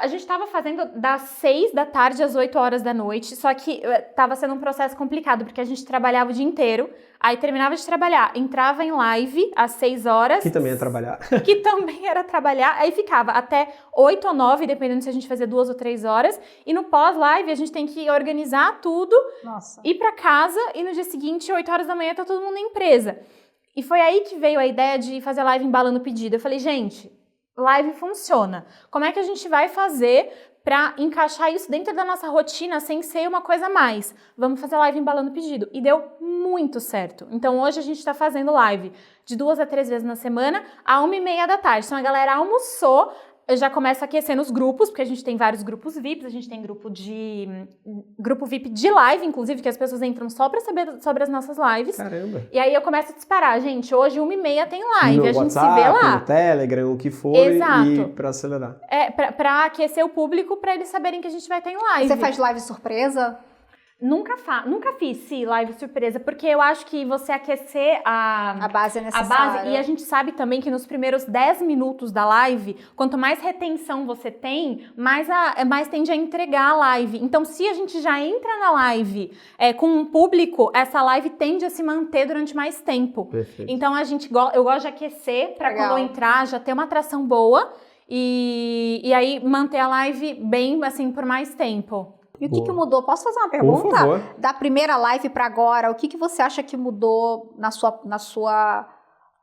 A gente tava fazendo das 6 da tarde às 8 horas da noite, só que tava sendo um processo complicado, porque a gente trabalhava o dia inteiro, aí terminava de trabalhar, entrava em live às 6 horas. Que também é trabalhar. Que também era trabalhar, aí ficava até 8 ou 9, dependendo se a gente fazia 2 ou 3 horas, e no pós-live a gente tem que organizar tudo, ir pra casa, e no dia seguinte, 8 horas da manhã, tá todo mundo na empresa. E foi aí que veio a ideia de fazer live embalando pedido. Eu falei, gente... Live funciona. Como é que a gente vai fazer para encaixar isso dentro da nossa rotina sem ser uma coisa a mais? Vamos fazer live embalando pedido. E deu muito certo. Então hoje a gente está fazendo live de 2 a 3 vezes na semana, à 1h30 da tarde. Então a galera almoçou, eu já começo a aquecer nos grupos, porque a gente tem vários grupos VIPs, a gente tem grupo VIP de live, inclusive, que as pessoas entram só pra saber sobre as nossas lives. Caramba! E aí eu começo a disparar, gente, hoje 1h30 tem live, no a gente WhatsApp, se vê lá. No Telegram, o que for, Exato. E pra acelerar. Pra aquecer o público, pra eles saberem que a gente vai ter em live. Você faz live surpresa? Nunca fiz, live surpresa, porque eu acho que você aquecer A base é necessária. e a gente sabe também que nos primeiros 10 minutos da live, quanto mais retenção você tem, mais tende a entregar a live. Então, se a gente já entra na live com um público, essa live tende a se manter durante mais tempo. Perfeito. Então, eu gosto de aquecer para quando eu entrar já ter uma atração boa e aí manter a live bem, assim, por mais tempo. E o que mudou? Posso fazer uma pergunta? Por favor. Da primeira live para agora, o que você acha que mudou na sua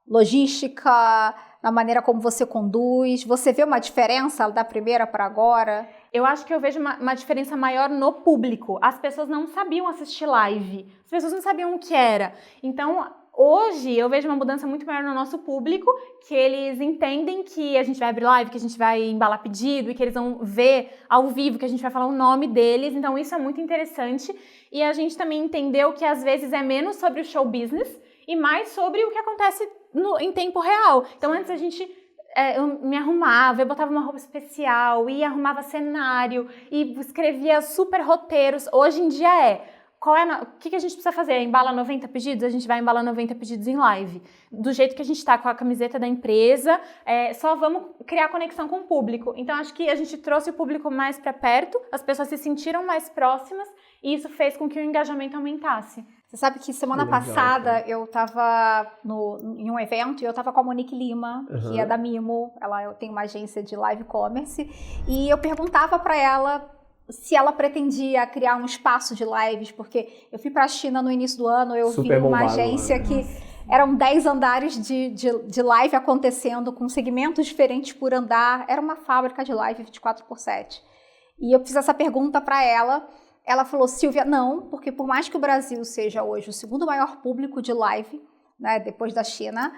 logística, na maneira como você conduz? Você vê uma diferença da primeira para agora? Eu acho que eu vejo uma diferença maior no público. As pessoas não sabiam assistir live. As pessoas não sabiam o que era. Então, hoje, eu vejo uma mudança muito maior no nosso público, que eles entendem que a gente vai abrir live, que a gente vai embalar pedido e que eles vão ver ao vivo, que a gente vai falar o nome deles. Então, isso é muito interessante. E a gente também entendeu que, às vezes, é menos sobre o show business e mais sobre o que acontece em tempo real. Então, antes a gente... eu me arrumava, eu botava uma roupa especial e arrumava cenário e escrevia super roteiros. Hoje em dia o que a gente precisa fazer? Embala 90 pedidos? A gente vai embalar 90 pedidos em live. Do jeito que a gente está com a camiseta da empresa, só vamos criar conexão com o público. Então, acho que a gente trouxe o público mais para perto, as pessoas se sentiram mais próximas e isso fez com que o engajamento aumentasse. Você sabe que semana passada eu estava em um evento e eu estava com a Monique Lima, que é da Mimo. Eu tem uma agência de live commerce, e eu perguntava para ela se ela pretendia criar um espaço de lives, porque eu fui para a China no início do ano, eu vi uma agência que eram 10 andares de live acontecendo, com segmentos diferentes por andar, era uma fábrica de live 24/7. E eu fiz essa pergunta para ela, ela falou, Silvia, não, porque por mais que o Brasil seja hoje o segundo maior público de live, né, depois da China,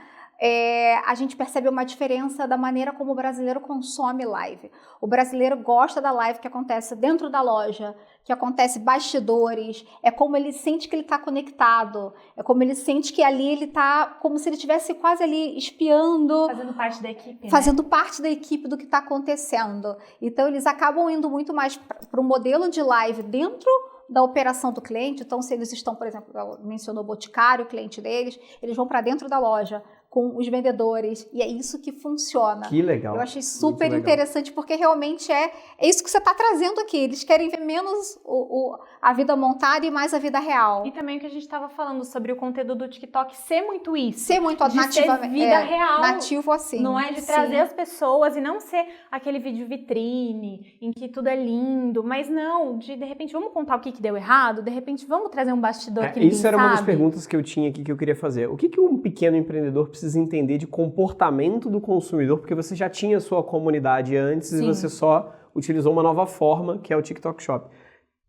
a gente percebe uma diferença da maneira como o brasileiro consome live. O brasileiro gosta da live que acontece dentro da loja, que acontece bastidores, é como ele sente que ele está conectado, é como ele sente que ali ele está, como se ele estivesse quase ali espiando. Fazendo parte da equipe. Fazendo parte da equipe do que está acontecendo. Então eles acabam indo muito mais para um modelo de live dentro da operação do cliente. Então, se eles estão, por exemplo, mencionou o Boticário, o cliente deles, eles vão para dentro da loja com os vendedores, e é isso que funciona. Que legal. Eu achei super interessante, porque realmente é isso que você está trazendo aqui. Eles querem ver menos a vida montada e mais a vida real. E também o que a gente estava falando sobre o conteúdo do TikTok ser muito isso. Ser muito nativa, vida real. Nativo assim. Não é de trazer as pessoas e não ser aquele vídeo vitrine em que tudo é lindo, mas não, de repente vamos contar o que deu errado, de repente vamos trazer um bastidor que ninguém Isso era sabe. uma das perguntas que eu tinha aqui que eu queria fazer. O que um pequeno empreendedor precisa entender de comportamento do consumidor, porque você já tinha sua comunidade antes. Sim. E você só utilizou uma nova forma, que é o TikTok Shop.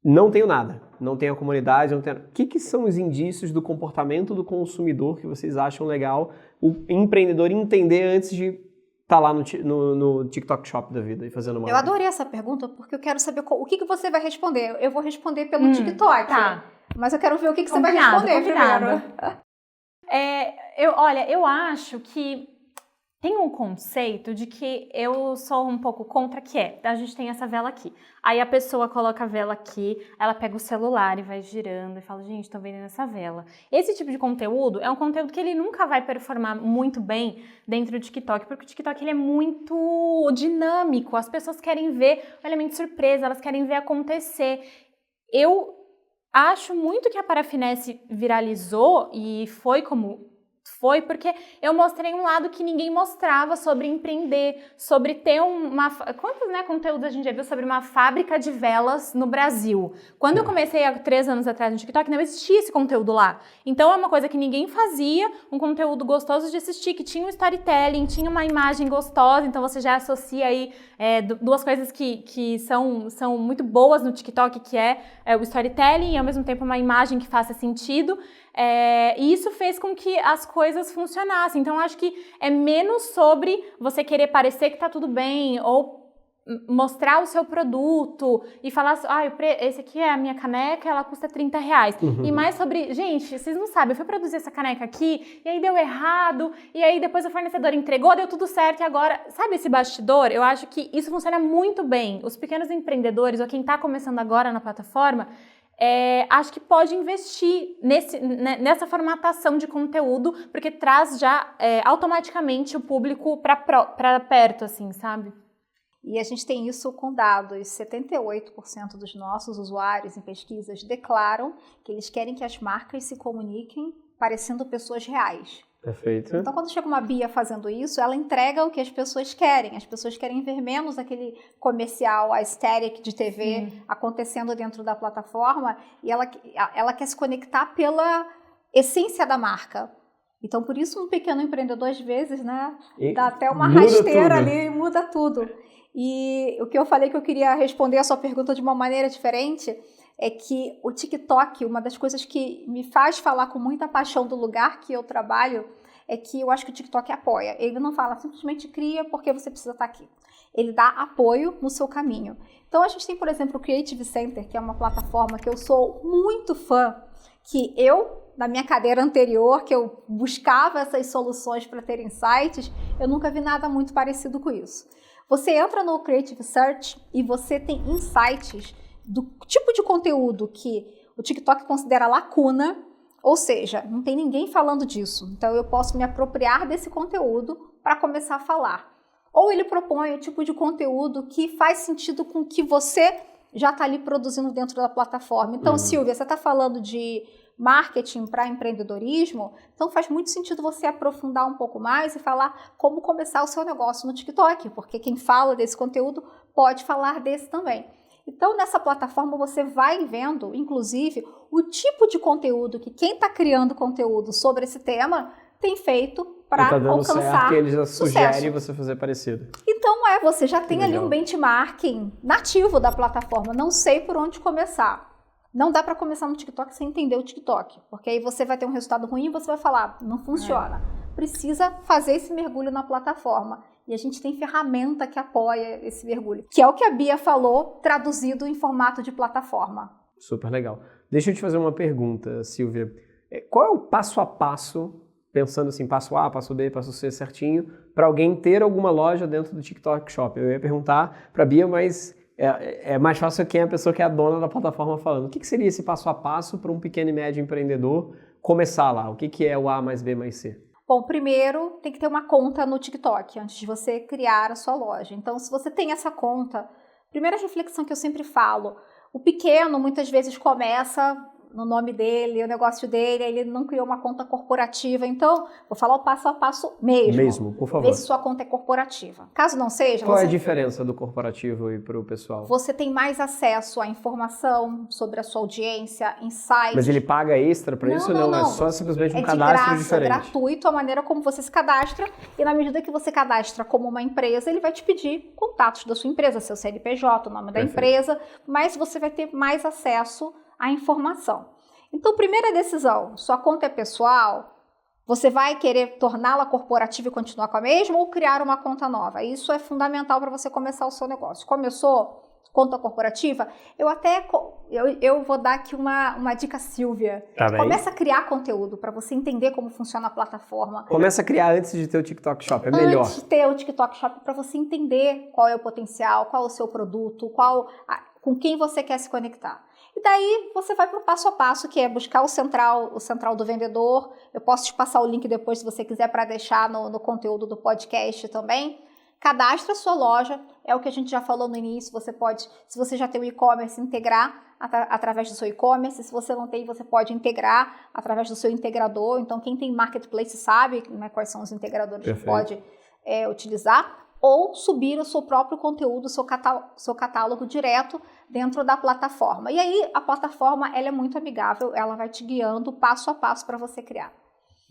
Não tenho nada, não tenho a comunidade, não tenho... O que são os indícios do comportamento do consumidor que vocês acham legal o empreendedor entender antes de estar lá no TikTok Shop da vida e fazendo uma... Eu adorei essa pergunta, porque eu quero saber o que você vai responder. Eu vou responder pelo TikTok, tá. Mas eu quero ver o que você vai responder primeiro. Eu acho que tem um conceito de que eu sou um pouco contra, que a gente tem essa vela aqui. Aí a pessoa coloca a vela aqui, ela pega o celular e vai girando e fala, gente, estão vendendo essa vela. Esse tipo de conteúdo é um conteúdo que ele nunca vai performar muito bem dentro do TikTok, porque o TikTok ele é muito dinâmico, as pessoas querem ver o elemento surpresa, elas querem ver acontecer. Eu acho muito que a Parafinesse viralizou e foi como... Foi porque eu mostrei um lado que ninguém mostrava sobre empreender, sobre ter Quantos conteúdos a gente já viu sobre uma fábrica de velas no Brasil? Quando eu comecei há 3 anos atrás no TikTok, não existia esse conteúdo lá. Então é uma coisa que ninguém fazia, um conteúdo gostoso de assistir, que tinha um storytelling, tinha uma imagem gostosa, então você já associa aí duas coisas que são muito boas no TikTok, que é o storytelling e ao mesmo tempo uma imagem que faça sentido. E isso fez com que as coisas funcionassem. Então, acho que é menos sobre você querer parecer que tá tudo bem ou mostrar o seu produto e falar assim, esse aqui é a minha caneca, ela custa R$30. E mais sobre, gente, vocês não sabem, eu fui produzir essa caneca aqui e aí deu errado, e aí depois o fornecedor entregou, deu tudo certo e agora, sabe esse bastidor? Eu acho que isso funciona muito bem. Os pequenos empreendedores ou quem tá começando agora na plataforma, acho que pode investir nessa formatação de conteúdo, porque traz já automaticamente o público para perto, assim, sabe? E a gente tem isso com dados. 78% dos nossos usuários em pesquisas declaram que eles querem que as marcas se comuniquem parecendo pessoas reais. Perfeito. Então, quando chega uma Bia fazendo isso, ela entrega o que as pessoas querem. As pessoas querem ver menos aquele comercial aesthetic de TV acontecendo dentro da plataforma e ela quer se conectar pela essência da marca. Então, por isso, um pequeno empreendedor, às vezes, né, dá até uma rasteira ali e muda tudo. E o que eu falei que eu queria responder a sua pergunta de uma maneira diferente é que o TikTok, uma das coisas que me faz falar com muita paixão do lugar que eu trabalho, é que eu acho que o TikTok apoia. Ele não fala simplesmente cria porque você precisa estar aqui. Ele dá apoio no seu caminho. Então a gente tem, por exemplo, o Creative Center, que é uma plataforma que eu sou muito fã, que na minha cadeira anterior, que eu buscava essas soluções para ter insights, eu nunca vi nada muito parecido com isso. Você entra no Creative Search e você tem insights do tipo de conteúdo que o TikTok considera lacuna, ou seja, não tem ninguém falando disso. Então eu posso me apropriar desse conteúdo para começar a falar. Ou ele propõe o tipo de conteúdo que faz sentido com o que você já está ali produzindo dentro da plataforma. Então, Silvia, você está falando de marketing para empreendedorismo, então faz muito sentido você aprofundar um pouco mais e falar como começar o seu negócio no TikTok, porque quem fala desse conteúdo pode falar desse também. Então, nessa plataforma, você vai vendo, inclusive, o tipo de conteúdo que quem está criando conteúdo sobre esse tema tem feito para alcançar certo, que ele já sucesso. sugere você fazer parecido. Então, você já tem ali um benchmarking nativo da plataforma. Não sei por onde começar. Não dá para começar no TikTok sem entender o TikTok, porque aí você vai ter um resultado ruim e você vai falar, não funciona. Precisa fazer esse mergulho na plataforma. E a gente tem ferramenta que apoia esse mergulho, que é o que a Bia falou, traduzido em formato de plataforma. Super legal. Deixa eu te fazer uma pergunta, Silvia. Qual é o passo a passo, pensando assim, passo A, passo B, passo C certinho, para alguém ter alguma loja dentro do TikTok Shop? Eu ia perguntar para a Bia, mas é mais fácil quem é a pessoa que é a dona da plataforma falando. O que seria esse passo a passo para um pequeno e médio empreendedor começar lá? O que é o A mais B mais C? Bom, primeiro tem que ter uma conta no TikTok antes de você criar a sua loja. Então, se você tem essa conta, primeira reflexão que eu sempre falo, o pequeno muitas vezes começa no nome dele, o negócio dele, ele não criou uma conta corporativa. Então, vou falar o passo a passo mesmo. Mesmo, por favor. Vê se sua conta é corporativa. Caso não seja... Qual é a diferença do corporativo e para o pessoal? Você tem mais acesso à informação sobre a sua audiência, insights. Mas ele paga extra para isso ou não? É só simplesmente um cadastro diferente? É gratuito a maneira como você se cadastra. E na medida que você cadastra como uma empresa, ele vai te pedir contatos da sua empresa, seu CNPJ, o nome da empresa. Mas você vai ter mais acesso à informação. Então, primeira decisão, sua conta é pessoal, você vai querer torná-la corporativa e continuar com a mesma ou criar uma conta nova? Isso é fundamental para você começar o seu negócio. Começou conta corporativa? Eu vou dar aqui uma dica, Silvia. Tá bem. Começa a criar conteúdo para você entender como funciona a plataforma. Começa a criar antes de ter o TikTok Shop, é melhor. Antes de ter o TikTok Shop, para você entender qual é o potencial, qual é o seu produto, com quem você quer se conectar. E daí você vai para o passo a passo, que é buscar o central do vendedor. Eu posso te passar o link depois, se você quiser, para deixar no conteúdo do podcast também. Cadastra a sua loja, é o que a gente já falou no início. Você pode, se você já tem o e-commerce, integrar através do seu e-commerce. Se você não tem, você pode integrar através do seu integrador. Então, quem tem marketplace sabe, né, quais são os integradores que pode utilizar. Ou subir o seu próprio conteúdo, o seu catálogo direto dentro da plataforma. E aí, a plataforma ela é muito amigável, ela vai te guiando passo a passo para você criar.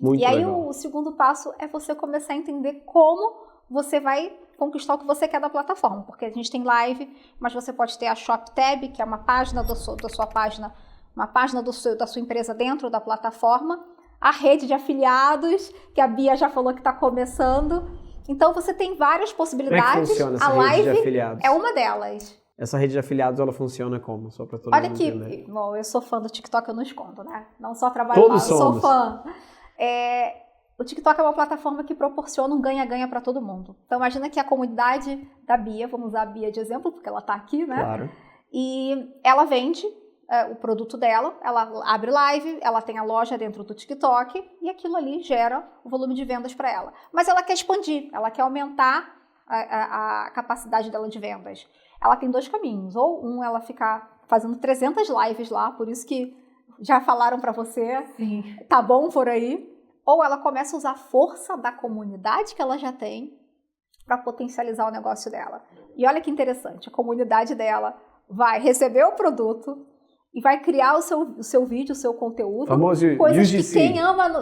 Muito e aí, legal. O segundo passo é você começar a entender como você vai conquistar o que você quer da plataforma. Porque a gente tem live, mas você pode ter a Shop Tab, que é uma página da sua página, uma página da sua empresa dentro da plataforma. A rede de afiliados, que a Bia já falou que está começando. Então, você tem várias possibilidades. Como é que funciona essa rede de afiliados? É uma delas. Essa rede de afiliados, ela funciona como? Só para todo mundo entender. Olha aqui, bom, eu sou fã do TikTok, eu não escondo, né? Não só trabalho lá, eu sou fã. O TikTok é uma plataforma que proporciona um ganha-ganha para todo mundo. Então, imagina que a comunidade da Bia, vamos usar a Bia de exemplo, porque ela está aqui, né? Claro. E ela vende o produto dela, ela abre live, ela tem a loja dentro do TikTok e aquilo ali gera o volume de vendas para ela. Mas ela quer expandir, ela quer aumentar a capacidade dela de vendas. Ela tem 2 caminhos, ou ela ficar fazendo 300 lives lá, por isso que já falaram para você, Sim. tá bom por aí, ou ela começa a usar a força da comunidade que ela já tem para potencializar o negócio dela. E olha que interessante, a comunidade dela vai receber o produto e vai criar o seu vídeo, o seu conteúdo. Famoso coisas UGC.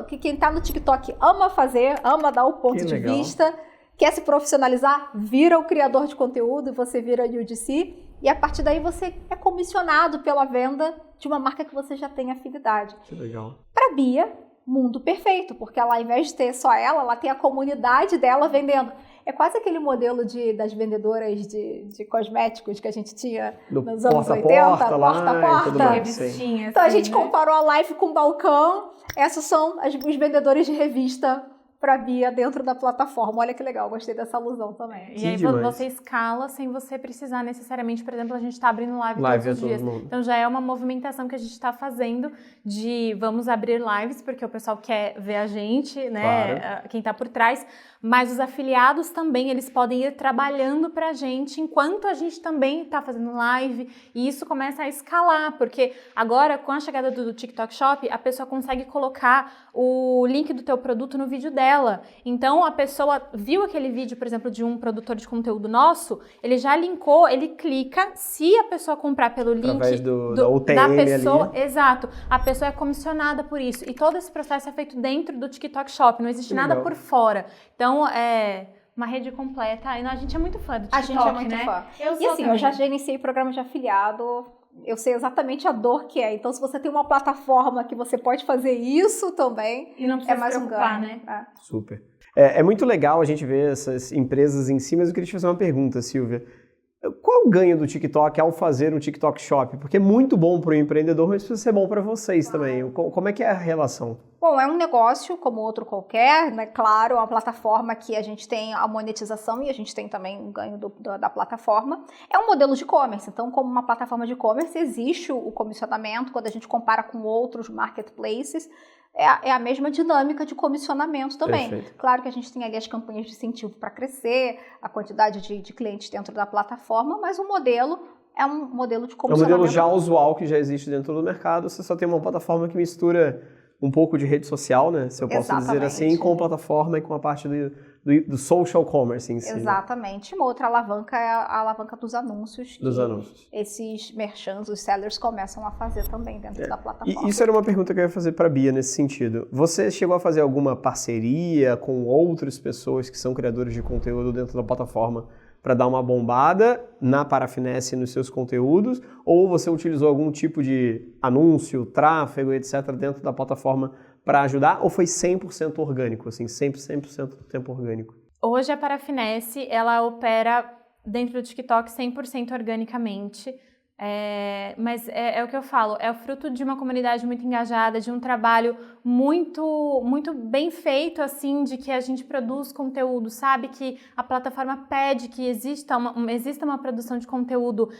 que quem tá no TikTok ama fazer, ama dar o ponto Que de legal. vista, quer se profissionalizar, vira o criador de conteúdo e você vira UGC. E a partir daí você é comissionado pela venda de uma marca que você já tem afinidade. Que legal. Para Bia, mundo perfeito, porque ela, ao invés de ter só ela tem a comunidade dela vendendo. É quase aquele modelo das vendedoras de cosméticos que a gente tinha nos anos 80, porta lá, e tudo porta-porta. mais. Revistinha, Então a assim, gente né? comparou a live com o balcão. Essas são os vendedores de revista para Bia dentro da plataforma. Olha que legal, gostei dessa alusão também. E aí demais. você escala sem você precisar necessariamente, por exemplo, a gente está abrindo live Live todos os a dias. todo mundo. Então já é uma movimentação que a gente está fazendo de vamos abrir lives, porque o pessoal quer ver a gente, né? Claro. Quem está por trás. Mas os afiliados também, eles podem ir trabalhando para a gente enquanto a gente também está fazendo live. E isso começa a escalar, porque agora, com a chegada do TikTok Shop, a pessoa consegue colocar o link do teu produto no vídeo dela. Então, a pessoa viu aquele vídeo, por exemplo, de um produtor de conteúdo nosso, ele já linkou, ele clica, se a pessoa comprar pelo link Através da UTM da pessoa, ali. exato, a pessoa é comissionada por isso. E todo esse processo é feito dentro do TikTok Shop, não existe Que nada legal. por fora. Então, é uma rede completa. E a gente é muito fã do TikTok, A gente é muito né? fã. Eu E sou assim, também. eu já gerenciei programa de afiliado, eu sei exatamente a dor que é. Então, se você tem uma plataforma que você pode fazer isso também, E não precisa é mais se um preocupar, ganho. né? Super. É muito legal a gente ver essas empresas em si, mas eu queria te fazer uma pergunta, Silvia. Qual é o ganho do TikTok ao fazer um TikTok Shop? Porque é muito bom para o empreendedor, mas precisa ser bom para vocês também. Como é que é a relação? Bom, é um negócio como outro qualquer, né? Claro, é uma plataforma que a gente tem a monetização e a gente tem também o ganho da plataforma. É um modelo de e-commerce, então como uma plataforma de e-commerce existe o comissionamento quando a gente compara com outros marketplaces. É a mesma dinâmica de comissionamento também. Perfeito. Claro que a gente tem ali as campanhas de incentivo para crescer, a quantidade de clientes dentro da plataforma, mas o modelo é um modelo de É um comissionamento. modelo já usual que já existe dentro do mercado, você só tem uma plataforma que mistura um pouco de rede social, né? Se eu posso dizer assim, Exatamente. com plataforma e com a parte do social commerce em si. Exatamente. Uma outra alavanca é a alavanca dos anúncios. Dos que anúncios. Esses merchants, os sellers começam a fazer também dentro da plataforma. E isso era uma pergunta que eu ia fazer para a Bia nesse sentido. Você chegou a fazer alguma parceria com outras pessoas que são criadores de conteúdo dentro da plataforma para dar uma bombada na Parafinesse nos seus conteúdos? Ou você utilizou algum tipo de anúncio, tráfego, etc. dentro da plataforma para ajudar? Ou foi 100% orgânico, assim, 100% do tempo orgânico? Hoje a Parafinesse, ela opera dentro do TikTok 100% organicamente. Mas é o que eu falo, é o fruto de uma comunidade muito engajada, de um trabalho muito, muito bem feito, assim, de que a gente produz conteúdo, sabe? Que a plataforma pede que exista uma produção de conteúdo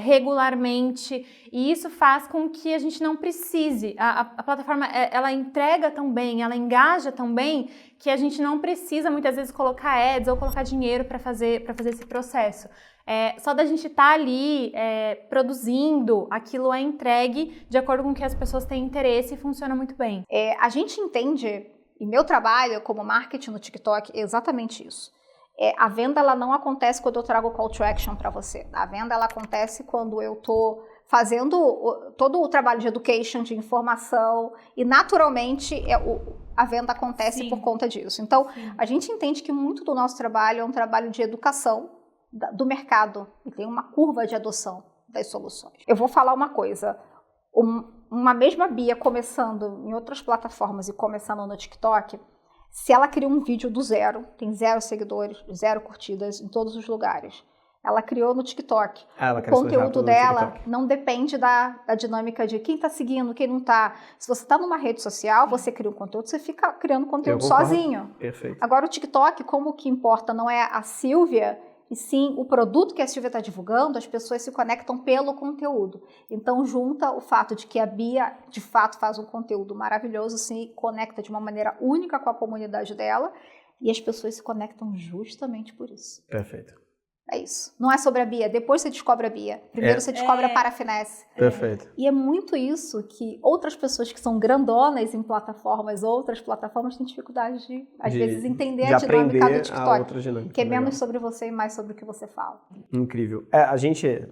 regularmente, e isso faz com que a gente não precise. A plataforma, ela entrega tão bem, ela engaja tão bem, que a gente não precisa, muitas vezes, colocar ads ou colocar dinheiro para fazer esse processo. Só da gente estar ali produzindo, aquilo é entregue de acordo com o que as pessoas têm interesse e funciona muito bem. A gente entende, e meu trabalho como marketing no TikTok é exatamente isso. A venda ela não acontece quando eu trago call to action para você. A venda ela acontece quando eu estou fazendo todo o trabalho de education, de informação, e naturalmente a venda acontece Sim. por conta disso. Então, Sim. a gente entende que muito do nosso trabalho é um trabalho de educação do mercado e tem uma curva de adoção das soluções. Eu vou falar uma coisa, uma mesma Bia começando em outras plataformas e começando no TikTok, se ela cria um vídeo do zero, tem 0 seguidores, 0 curtidas em todos os lugares, ela criou no TikTok. Ela O cresceu conteúdo rápido no dela TikTok. não depende da dinâmica de quem está seguindo, quem não está. Se você está numa rede social, você cria um conteúdo, você fica criando conteúdo Eu concordo. sozinho. Perfeito. Agora o TikTok, como o que importa não é a Silvia, e sim o produto que a Silvia está divulgando, as pessoas se conectam pelo conteúdo. Então, junta o fato de que a Bia, de fato, faz um conteúdo maravilhoso, se conecta de uma maneira única com a comunidade dela, e as pessoas se conectam justamente por isso. Perfeito. É isso. Não é sobre a Bia, depois você descobre a Bia. Primeiro você descobre a Parafinesse. Perfeito. E é muito isso que outras pessoas que são grandonas em plataformas, outras plataformas, têm dificuldade de, às vezes, entender a dinâmica do TikTok. Que é menos sobre você e mais sobre o que você fala. Incrível.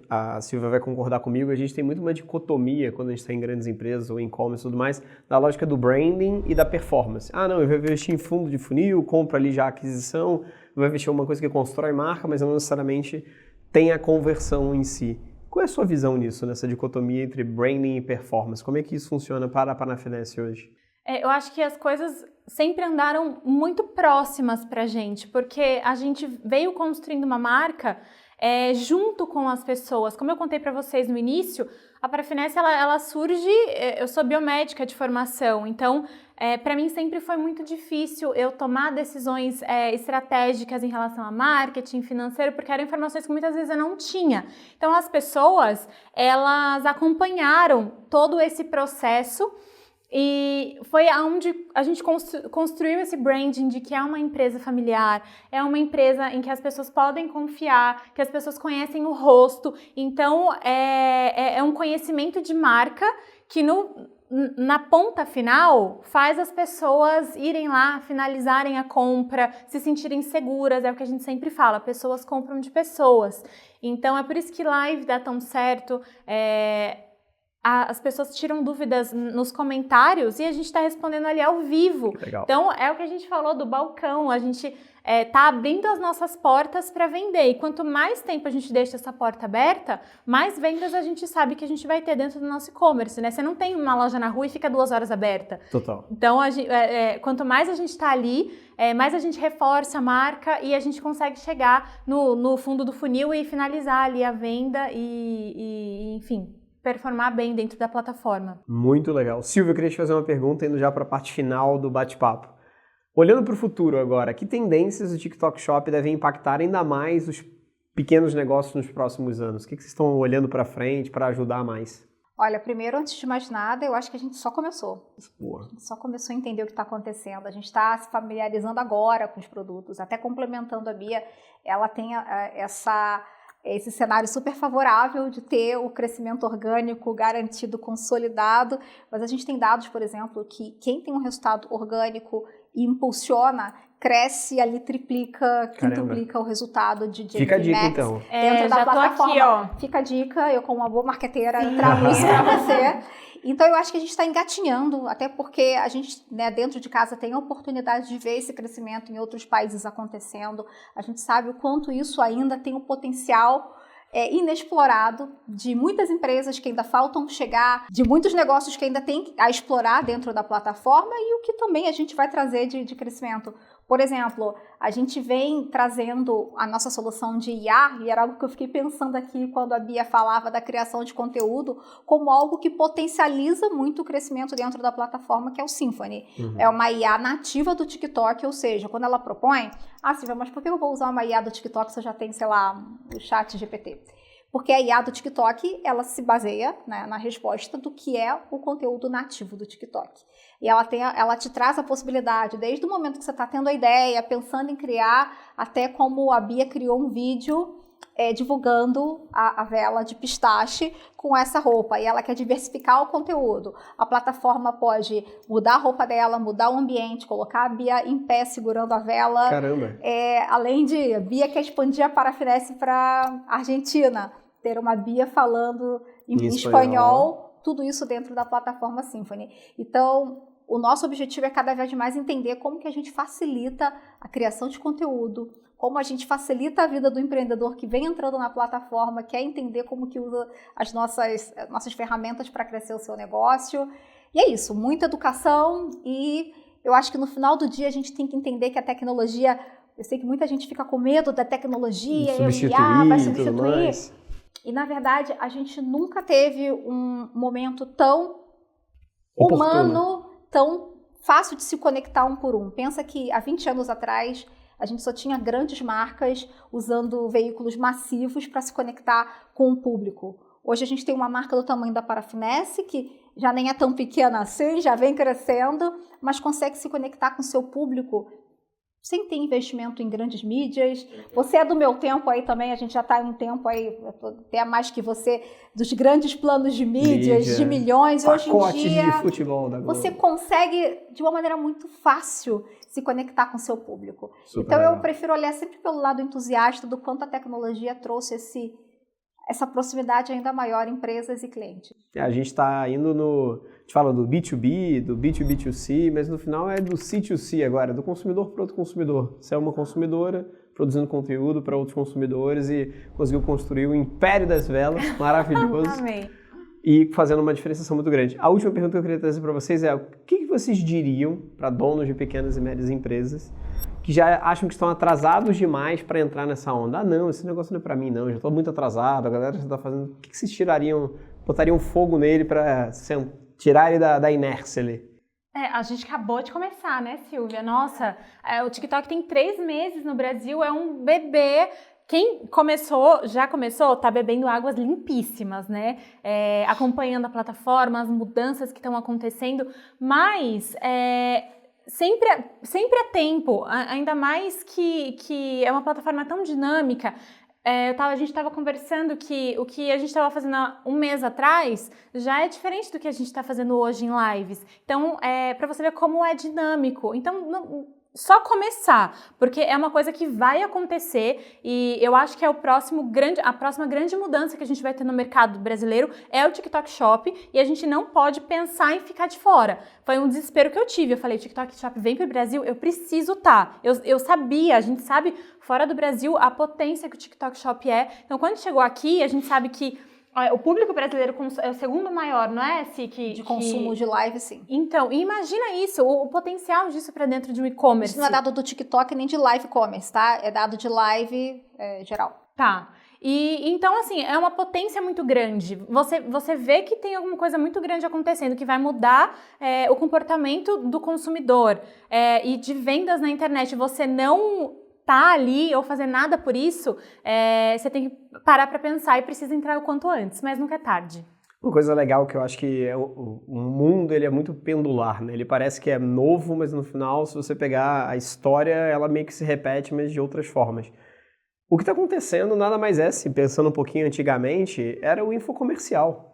A Silvia vai concordar comigo, a gente tem muito uma dicotomia quando a gente está em grandes empresas ou em e-commerce e tudo mais, da lógica do branding e da performance. Eu vou investir em fundo de funil, compro ali já a aquisição, vai investir em uma coisa que constrói marca, mas não necessariamente tem a conversão em si. Qual é a sua visão nisso, nessa dicotomia entre branding e performance? Como é que isso funciona para a Parafinesse hoje? Eu acho que as coisas sempre andaram muito próximas pra gente, porque a gente veio construindo uma marca junto com as pessoas. Como eu contei para vocês no início, a Parafinesse ela surge, eu sou biomédica de formação, então para mim sempre foi muito difícil eu tomar decisões estratégicas em relação a marketing, financeiro, porque eram informações que muitas vezes eu não tinha. Então as pessoas, elas acompanharam todo esse processo e foi onde a gente construiu esse branding de que é uma empresa familiar, é uma empresa em que as pessoas podem confiar, que as pessoas conhecem o rosto. Então, é um conhecimento de marca que na ponta final faz as pessoas irem lá, finalizarem a compra, se sentirem seguras, é o que a gente sempre fala, pessoas compram de pessoas. Então, é por isso que live dá tão certo, as pessoas tiram dúvidas nos comentários e a gente está respondendo ali ao vivo. Legal. Então, é o que a gente falou do balcão, a gente está abrindo as nossas portas para vender. E quanto mais tempo a gente deixa essa porta aberta, mais vendas a gente sabe que a gente vai ter dentro do nosso e-commerce, né? Você não tem uma loja na rua e fica 2 horas aberta. Total. Então, quanto mais a gente está ali, mais a gente reforça a marca e a gente consegue chegar no fundo do funil e finalizar ali a venda enfim, performar bem dentro da plataforma. Muito legal. Silvia, eu queria te fazer uma pergunta, indo já para a parte final do bate-papo. Olhando para o futuro agora, que tendências o TikTok Shop devem impactar ainda mais os pequenos negócios nos próximos anos? O que vocês estão olhando para frente para ajudar mais? Olha, primeiro, antes de mais nada, eu acho que a gente só começou. Boa. A gente só começou a entender o que está acontecendo. A gente está se familiarizando agora com os produtos, até complementando a Bia, ela tem esse cenário super favorável de ter o crescimento orgânico garantido, consolidado, mas a gente tem dados, por exemplo, que quem tem um resultado orgânico e impulsiona, cresce ali, triplica, quintuplica o resultado de Fica a dica, Max então. dentro da plataforma. Tô aqui, ó. Fica a dica, eu como uma boa marqueteira trago isso para você. Então eu acho que a gente está engatinhando, até porque a gente, né, dentro de casa tem a oportunidade de ver esse crescimento em outros países acontecendo. A gente sabe o quanto isso ainda tem um potencial inexplorado, de muitas empresas que ainda faltam chegar, de muitos negócios que ainda tem a explorar dentro da plataforma e o que também a gente vai trazer de crescimento. Por exemplo, a gente vem trazendo a nossa solução de IA, e era algo que eu fiquei pensando aqui quando a Bia falava da criação de conteúdo, como algo que potencializa muito o crescimento dentro da plataforma, que é o Symphony. Uhum. É uma IA nativa do TikTok, ou seja, quando ela propõe, Silvia, mas por que eu vou usar uma IA do TikTok se eu já tenho, sei lá, o chat GPT? Porque a IA do TikTok, ela se baseia, né, na resposta do que é o conteúdo nativo do TikTok. E ela te traz a possibilidade, desde o momento que você está tendo a ideia, pensando em criar, até como a Bia criou um vídeo divulgando a vela de pistache com essa roupa. E ela quer diversificar o conteúdo. A plataforma pode mudar a roupa dela, mudar o ambiente, colocar a Bia em pé segurando a vela. Caramba! Além de, a Bia quer expandir a Parafinesse para Argentina. Ter uma Bia falando em espanhol, tudo isso dentro da plataforma Symphony. Então, o nosso objetivo é cada vez mais entender como que a gente facilita a criação de conteúdo, como a gente facilita a vida do empreendedor que vem entrando na plataforma, quer entender como que usa as nossas ferramentas para crescer o seu negócio. E é isso, muita educação, e eu acho que no final do dia a gente tem que entender que a tecnologia, eu sei que muita gente fica com medo da tecnologia, vai substituir. E, na verdade, a gente nunca teve um momento tão humano, tão fácil de se conectar um por um. Pensa que há 20 anos atrás, a gente só tinha grandes marcas usando veículos massivos para se conectar com o público. Hoje a gente tem uma marca do tamanho da Parafinesse, que já nem é tão pequena assim, já vem crescendo, mas consegue se conectar com o seu público sem ter investimento em grandes mídias. Você é do meu tempo aí também, a gente já está em um tempo aí, até mais que você, dos grandes planos de mídias, de milhões. Hoje em dia, de futebol da Globo. Você consegue, de uma maneira muito fácil, se conectar com o seu público. Super então, legal. eu prefiro olhar sempre pelo lado entusiasta do quanto a tecnologia trouxe essa proximidade ainda maior empresas e clientes. A gente está indo a gente fala do B2B, do B2B2C, mas no final é do C2C agora, do consumidor para outro consumidor. Você é uma consumidora produzindo conteúdo para outros consumidores e conseguiu construir o império das velas, maravilhoso. Amei. E fazendo uma diferenciação muito grande. A última pergunta que eu queria trazer para vocês é: o que vocês diriam para donos de pequenas e médias empresas que já acham que estão atrasados demais para entrar nessa onda? Ah, não, esse negócio não é para mim, não, já estou muito atrasado, a galera já está fazendo... O que vocês botariam fogo nele para tirar ele da inércia ali? A gente acabou de começar, né, Silvia? Nossa, o TikTok tem 3 meses no Brasil, é um bebê. Quem já começou, tá bebendo águas limpíssimas, né? Acompanhando a plataforma, as mudanças que estão acontecendo, mas sempre é tempo, ainda mais que é uma plataforma tão dinâmica. A gente estava conversando que o que a gente estava fazendo há um mês atrás já é diferente do que a gente está fazendo hoje em lives. Então, para você ver como é dinâmico. Então, só começar, porque é uma coisa que vai acontecer e eu acho que é a próxima grande mudança que a gente vai ter no mercado brasileiro é o TikTok Shop e a gente não pode pensar em ficar de fora. Foi um desespero que eu tive. Eu falei, TikTok Shop vem pro Brasil, eu preciso estar. Eu sabia, a gente sabe fora do Brasil a potência que o TikTok Shop é. Então, quando chegou aqui, a gente sabe que o público brasileiro é o segundo maior, não é, Ciki? De consumo de live, sim. Então, imagina isso, o potencial disso para dentro de um e-commerce. Isso não é dado do TikTok nem de live commerce, tá? É dado de live geral. Tá. E então, assim, é uma potência muito grande. Você vê que tem alguma coisa muito grande acontecendo que vai mudar o comportamento do consumidor e de vendas na internet. Você não tá ali ou fazer nada por isso, você tem que parar para pensar e precisa entrar o quanto antes, mas nunca é tarde. Uma coisa legal que eu acho que o mundo ele é muito pendular, né? Ele parece que é novo, mas no final, se você pegar a história, ela meio que se repete, mas de outras formas. O que está acontecendo nada mais se pensando um pouquinho antigamente, era o infocomercial.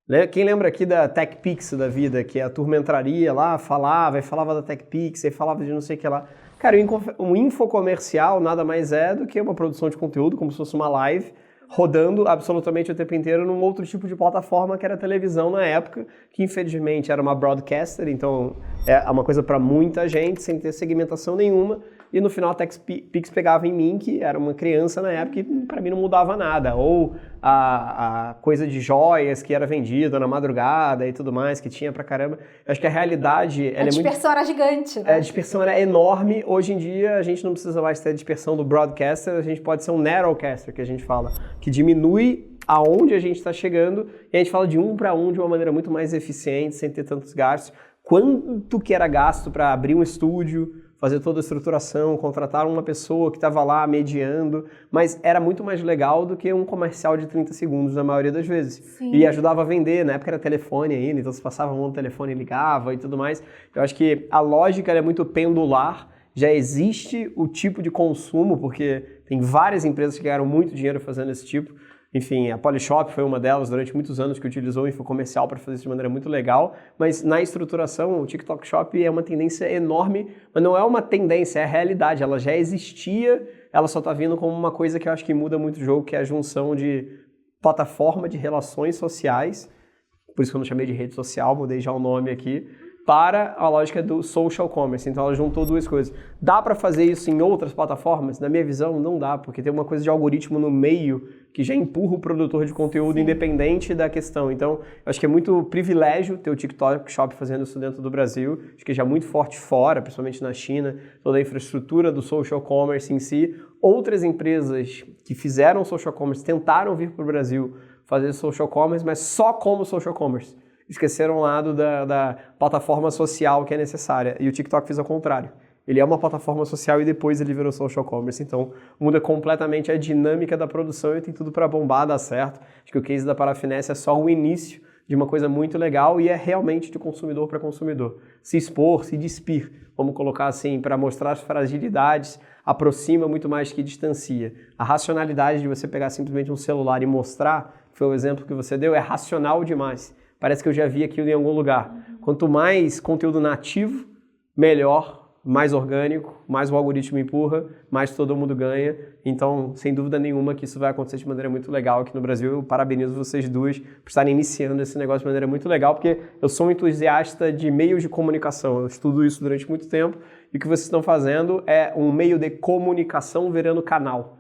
Né? Quem lembra aqui da TechPix da vida, que a turma entraria lá, falava da TechPix, aí falava de não sei o que lá. Cara, um infocomercial nada mais do que uma produção de conteúdo, como se fosse uma live, rodando absolutamente o tempo inteiro num outro tipo de plataforma que era a televisão na época, que infelizmente era uma broadcaster, então é uma coisa para muita gente, sem ter segmentação nenhuma, e no final a TechPix pegava em mim, que era uma criança na época, e para mim não mudava nada, ou a coisa de joias que era vendida na madrugada e tudo mais, que tinha pra caramba. Eu acho que a realidade... A dispersão era gigante, né? A dispersão era enorme. Hoje em dia, a gente não precisa mais ter a dispersão do broadcaster, a gente pode ser um narrowcaster, que a gente fala, que diminui aonde a gente está chegando, e a gente fala de um para um de uma maneira muito mais eficiente, sem ter tantos gastos. Quanto que era gasto para abrir um estúdio, fazer toda a estruturação, contratar uma pessoa que estava lá mediando, mas era muito mais legal do que um comercial de 30 segundos na maioria das vezes. Sim. E ajudava a vender, na época era telefone ainda, então você passava a mão no telefone e ligava e tudo mais. Eu acho que a lógica é muito pendular, já existe o tipo de consumo, porque tem várias empresas que ganharam muito dinheiro fazendo esse tipo. Enfim, a Polishop foi uma delas durante muitos anos que utilizou o infocomercial para fazer isso de maneira muito legal, mas na estruturação o TikTok Shop é uma tendência enorme, mas não é uma tendência, é a realidade, ela já existia, ela só está vindo como uma coisa que eu acho que muda muito o jogo, que é a junção de plataforma de relações sociais, por isso que eu não chamei de rede social, mudei já o nome aqui, para a lógica do social commerce. Então ela juntou duas coisas. Dá para fazer isso em outras plataformas? Na minha visão, não dá, porque tem uma coisa de algoritmo no meio que já empurra o produtor de conteúdo independente da questão. Então, eu acho que é muito privilégio ter o TikTok Shop fazendo isso dentro do Brasil. Acho que já é muito forte fora, principalmente na China, toda a infraestrutura do social commerce em si. Outras empresas que fizeram social commerce tentaram vir para o Brasil fazer social commerce, mas só como social commerce. Esqueceram o lado da plataforma social que é necessária. E o TikTok fez ao contrário. Ele é uma plataforma social e depois ele virou social commerce, então muda completamente a dinâmica da produção e tem tudo para bombar, dar certo. Acho que o case da Parafinesse é só o início de uma coisa muito legal e é realmente de consumidor para consumidor. Se expor, se despir, vamos colocar assim, para mostrar as fragilidades, aproxima muito mais que distancia. A racionalidade de você pegar simplesmente um celular e mostrar, que foi o exemplo que você deu, é racional demais. Parece que eu já vi aquilo em algum lugar. Quanto mais conteúdo nativo, melhor, mais orgânico, mais o algoritmo empurra, mais todo mundo ganha. Então, sem dúvida nenhuma que isso vai acontecer de maneira muito legal aqui no Brasil. Eu parabenizo vocês duas por estarem iniciando esse negócio de maneira muito legal, porque eu sou um entusiasta de meios de comunicação. Eu estudo isso durante muito tempo e o que vocês estão fazendo é um meio de comunicação virando canal.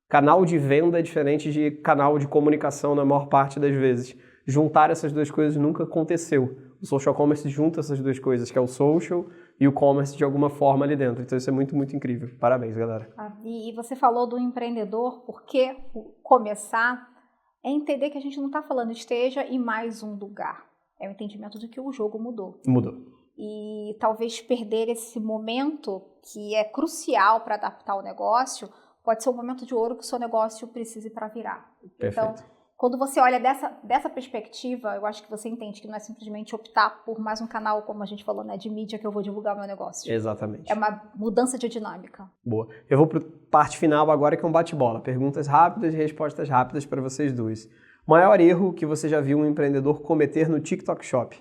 Canal de venda é diferente de canal de comunicação na maior parte das vezes. Juntar essas duas coisas nunca aconteceu. O social commerce junta essas duas coisas, que é o social e o commerce de alguma forma ali dentro. Então isso é muito, muito incrível. Parabéns, galera. E você falou do empreendedor, porque começar é entender que a gente não está falando esteja em mais um lugar. É o entendimento de que o jogo mudou. Mudou. E talvez perder esse momento que é crucial para adaptar o negócio pode ser um momento de ouro que o seu negócio precise para virar. Perfeito. Então, quando você olha dessa perspectiva, eu acho que você entende que não é simplesmente optar por mais um canal, como a gente falou, né, de mídia que eu vou divulgar o meu negócio. Exatamente. É uma mudança de dinâmica. Boa. Eu vou para a parte final agora, que é um bate-bola. Perguntas rápidas e respostas rápidas para vocês duas. O maior erro que você já viu um empreendedor cometer no TikTok Shop?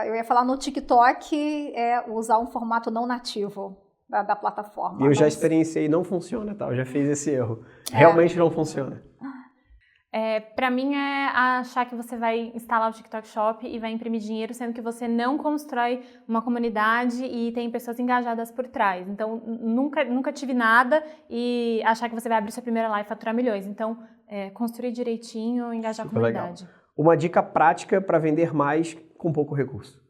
Eu ia falar no TikTok, usar um formato não nativo da plataforma. Eu já experienciei, não funciona, tá? Eu já fiz esse erro. Realmente não funciona. Pra mim é achar que você vai instalar o TikTok Shop e vai imprimir dinheiro, sendo que você não constrói uma comunidade e tem pessoas engajadas por trás. Então, nunca tive nada e achar que você vai abrir sua primeira live e faturar milhões. Então, construir direitinho, engajar Super a comunidade. Legal. Uma dica prática para vender mais com pouco recurso.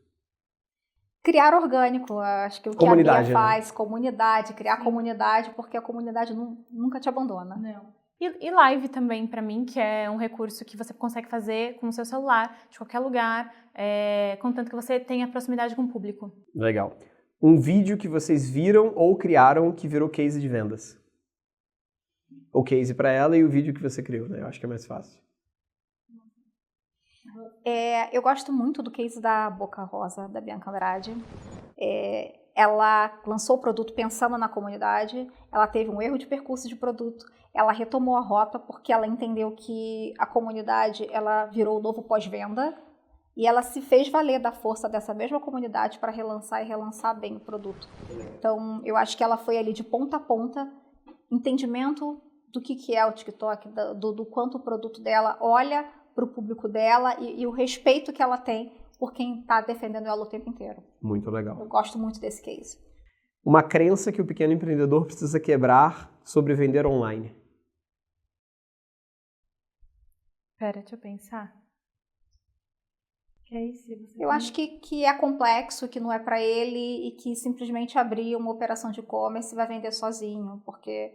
Criar orgânico, acho que o que Comunidade, a Bia faz, comunidade, criar comunidade, porque a comunidade nunca te abandona. Não. E live também, pra mim, que é um recurso que você consegue fazer com o seu celular, de qualquer lugar, contanto que você tenha proximidade com o público. Legal. Um vídeo que vocês viram ou criaram que virou case de vendas. O case para ela e o vídeo que você criou, né? Eu acho que é mais fácil. Eu gosto muito do case da Boca Rosa, da Bianca Andrade. Ela lançou o produto pensando na comunidade, ela teve um erro de percurso de produto, ela retomou a rota porque ela entendeu que a comunidade ela virou o novo pós-venda e ela se fez valer da força dessa mesma comunidade para relançar e relançar bem o produto. Então, eu acho que ela foi ali de ponta a ponta, entendimento do que é o TikTok, do quanto o produto dela olha para o público dela e o respeito que ela tem por quem está defendendo ela o tempo inteiro. Muito legal. Eu gosto muito desse case. Uma crença que o pequeno empreendedor precisa quebrar sobre vender online. Pera, deixa eu pensar. Que é isso? Eu acho que é complexo, que não é para ele e que simplesmente abrir uma operação de e-commerce vai vender sozinho, porque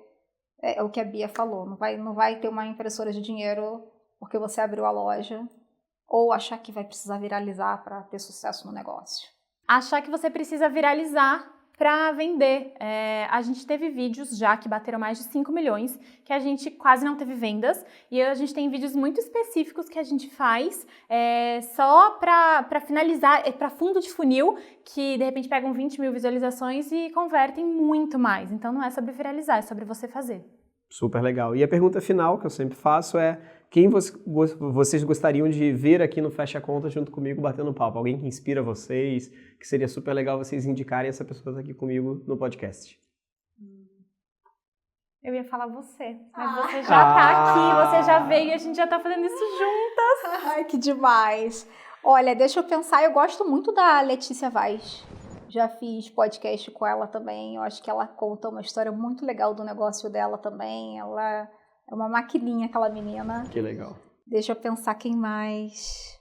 é o que a Bia falou, não vai ter uma impressora de dinheiro porque você abriu a loja, ou achar que vai precisar viralizar para ter sucesso no negócio. Achar que você precisa viralizar para vender. A gente teve vídeos já que bateram mais de 5 milhões, que a gente quase não teve vendas, e a gente tem vídeos muito específicos que a gente faz só para finalizar, para fundo de funil, que de repente pegam 20 mil visualizações e convertem muito mais. Então não é sobre viralizar, é sobre você fazer. Super legal. E a pergunta final que eu sempre faço é: quem vocês gostariam de ver aqui no Fecha Conta junto comigo batendo papo? Alguém que inspira vocês, que seria super legal vocês indicarem essa pessoa aqui comigo no podcast. Eu ia falar você, mas você já tá aqui, você já veio e a gente já tá fazendo isso juntas. Ai, que demais. Olha, deixa eu pensar, eu gosto muito da Letícia Vaz. Já fiz podcast com ela também, eu acho que ela conta uma história muito legal do negócio dela também. Ela é uma maquininha, aquela menina. Que legal. Deixa eu pensar quem mais.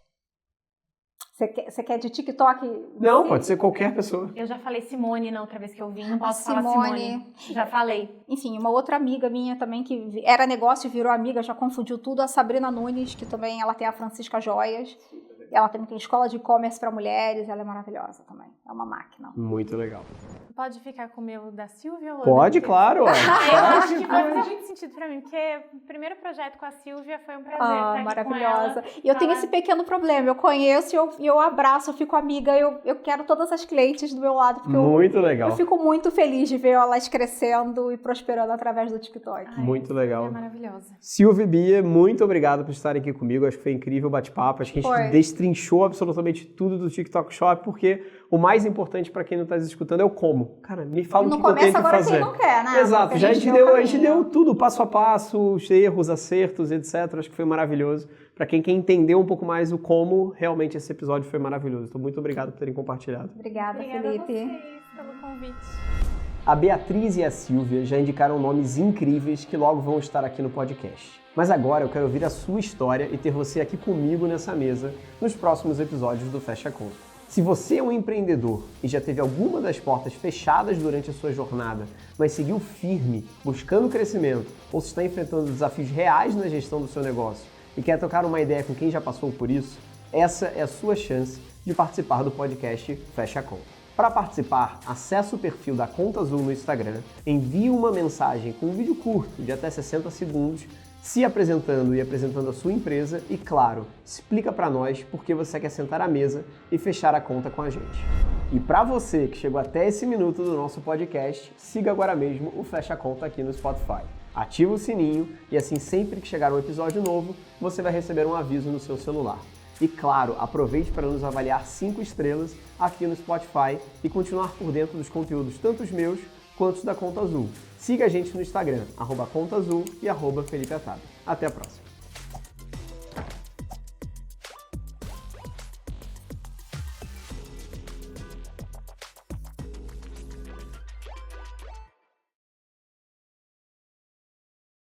Você quer de TikTok? Não, pode ser qualquer pessoa. Eu já falei Simone na outra vez que eu vim, não posso falar Simone. Já falei. Enfim, uma outra amiga minha também que era negócio e virou amiga, já confundiu tudo, a Sabrina Nunes, que também ela tem a Francisca Joias. Ela também tem escola de e-commerce para mulheres, ela é maravilhosa também. É uma máquina. Muito legal. Pode ficar com o meu da Silvia ou Pode, claro. Eu acho que vai fazer muito sentido pra mim, porque o primeiro projeto com a Silvia foi um prazer estar aqui maravilhosa. com ela. E eu tenho esse pequeno problema, eu conheço e eu abraço, eu fico amiga, eu quero todas as clientes do meu lado, porque Muito legal. eu fico muito feliz de ver elas crescendo e prosperando através do TikTok. Ai, Muito legal. É maravilhosa. Silvia e Bia, muito obrigado por estarem aqui comigo. Acho que foi incrível o bate-papo. Acho que a gente destrinchou absolutamente tudo do TikTok Shop, porque o mais importante para quem não está escutando é o como. Cara, me fala o que eu tenho que fazer. Quem não quer, né? Exato. Já a gente deu tudo, passo a passo, os erros, acertos, etc. Acho que foi maravilhoso. Para quem quer entender um pouco mais o como, realmente esse episódio foi maravilhoso. Então, muito obrigado por terem compartilhado. Obrigada, Felipe. Felipe. Obrigada a vocês pelo convite. A Beatriz e a Silvia já indicaram nomes incríveis que logo vão estar aqui no podcast. Mas agora eu quero ouvir a sua história e ter você aqui comigo nessa mesa nos próximos episódios do Fecha Conta. Se você é um empreendedor e já teve alguma das portas fechadas durante a sua jornada, mas seguiu firme, buscando crescimento, ou se está enfrentando desafios reais na gestão do seu negócio e quer trocar uma ideia com quem já passou por isso, essa é a sua chance de participar do podcast Fecha Conta. Para participar, acesse o perfil da Conta Azul no Instagram, envie uma mensagem com um vídeo curto de até 60 segundos, se apresentando e apresentando a sua empresa e, claro, explica para nós por que você quer sentar à mesa e fechar a conta com a gente. E para você que chegou até esse minuto do nosso podcast, siga agora mesmo o Fecha Conta aqui no Spotify. Ativa o sininho e assim sempre que chegar um episódio novo, você vai receber um aviso no seu celular. E claro, aproveite para nos avaliar 5 estrelas aqui no Spotify e continuar por dentro dos conteúdos tanto os meus quanto os da Conta Azul. Siga a gente no Instagram, @ContaAzul e @FelipeAtado. Até a próxima.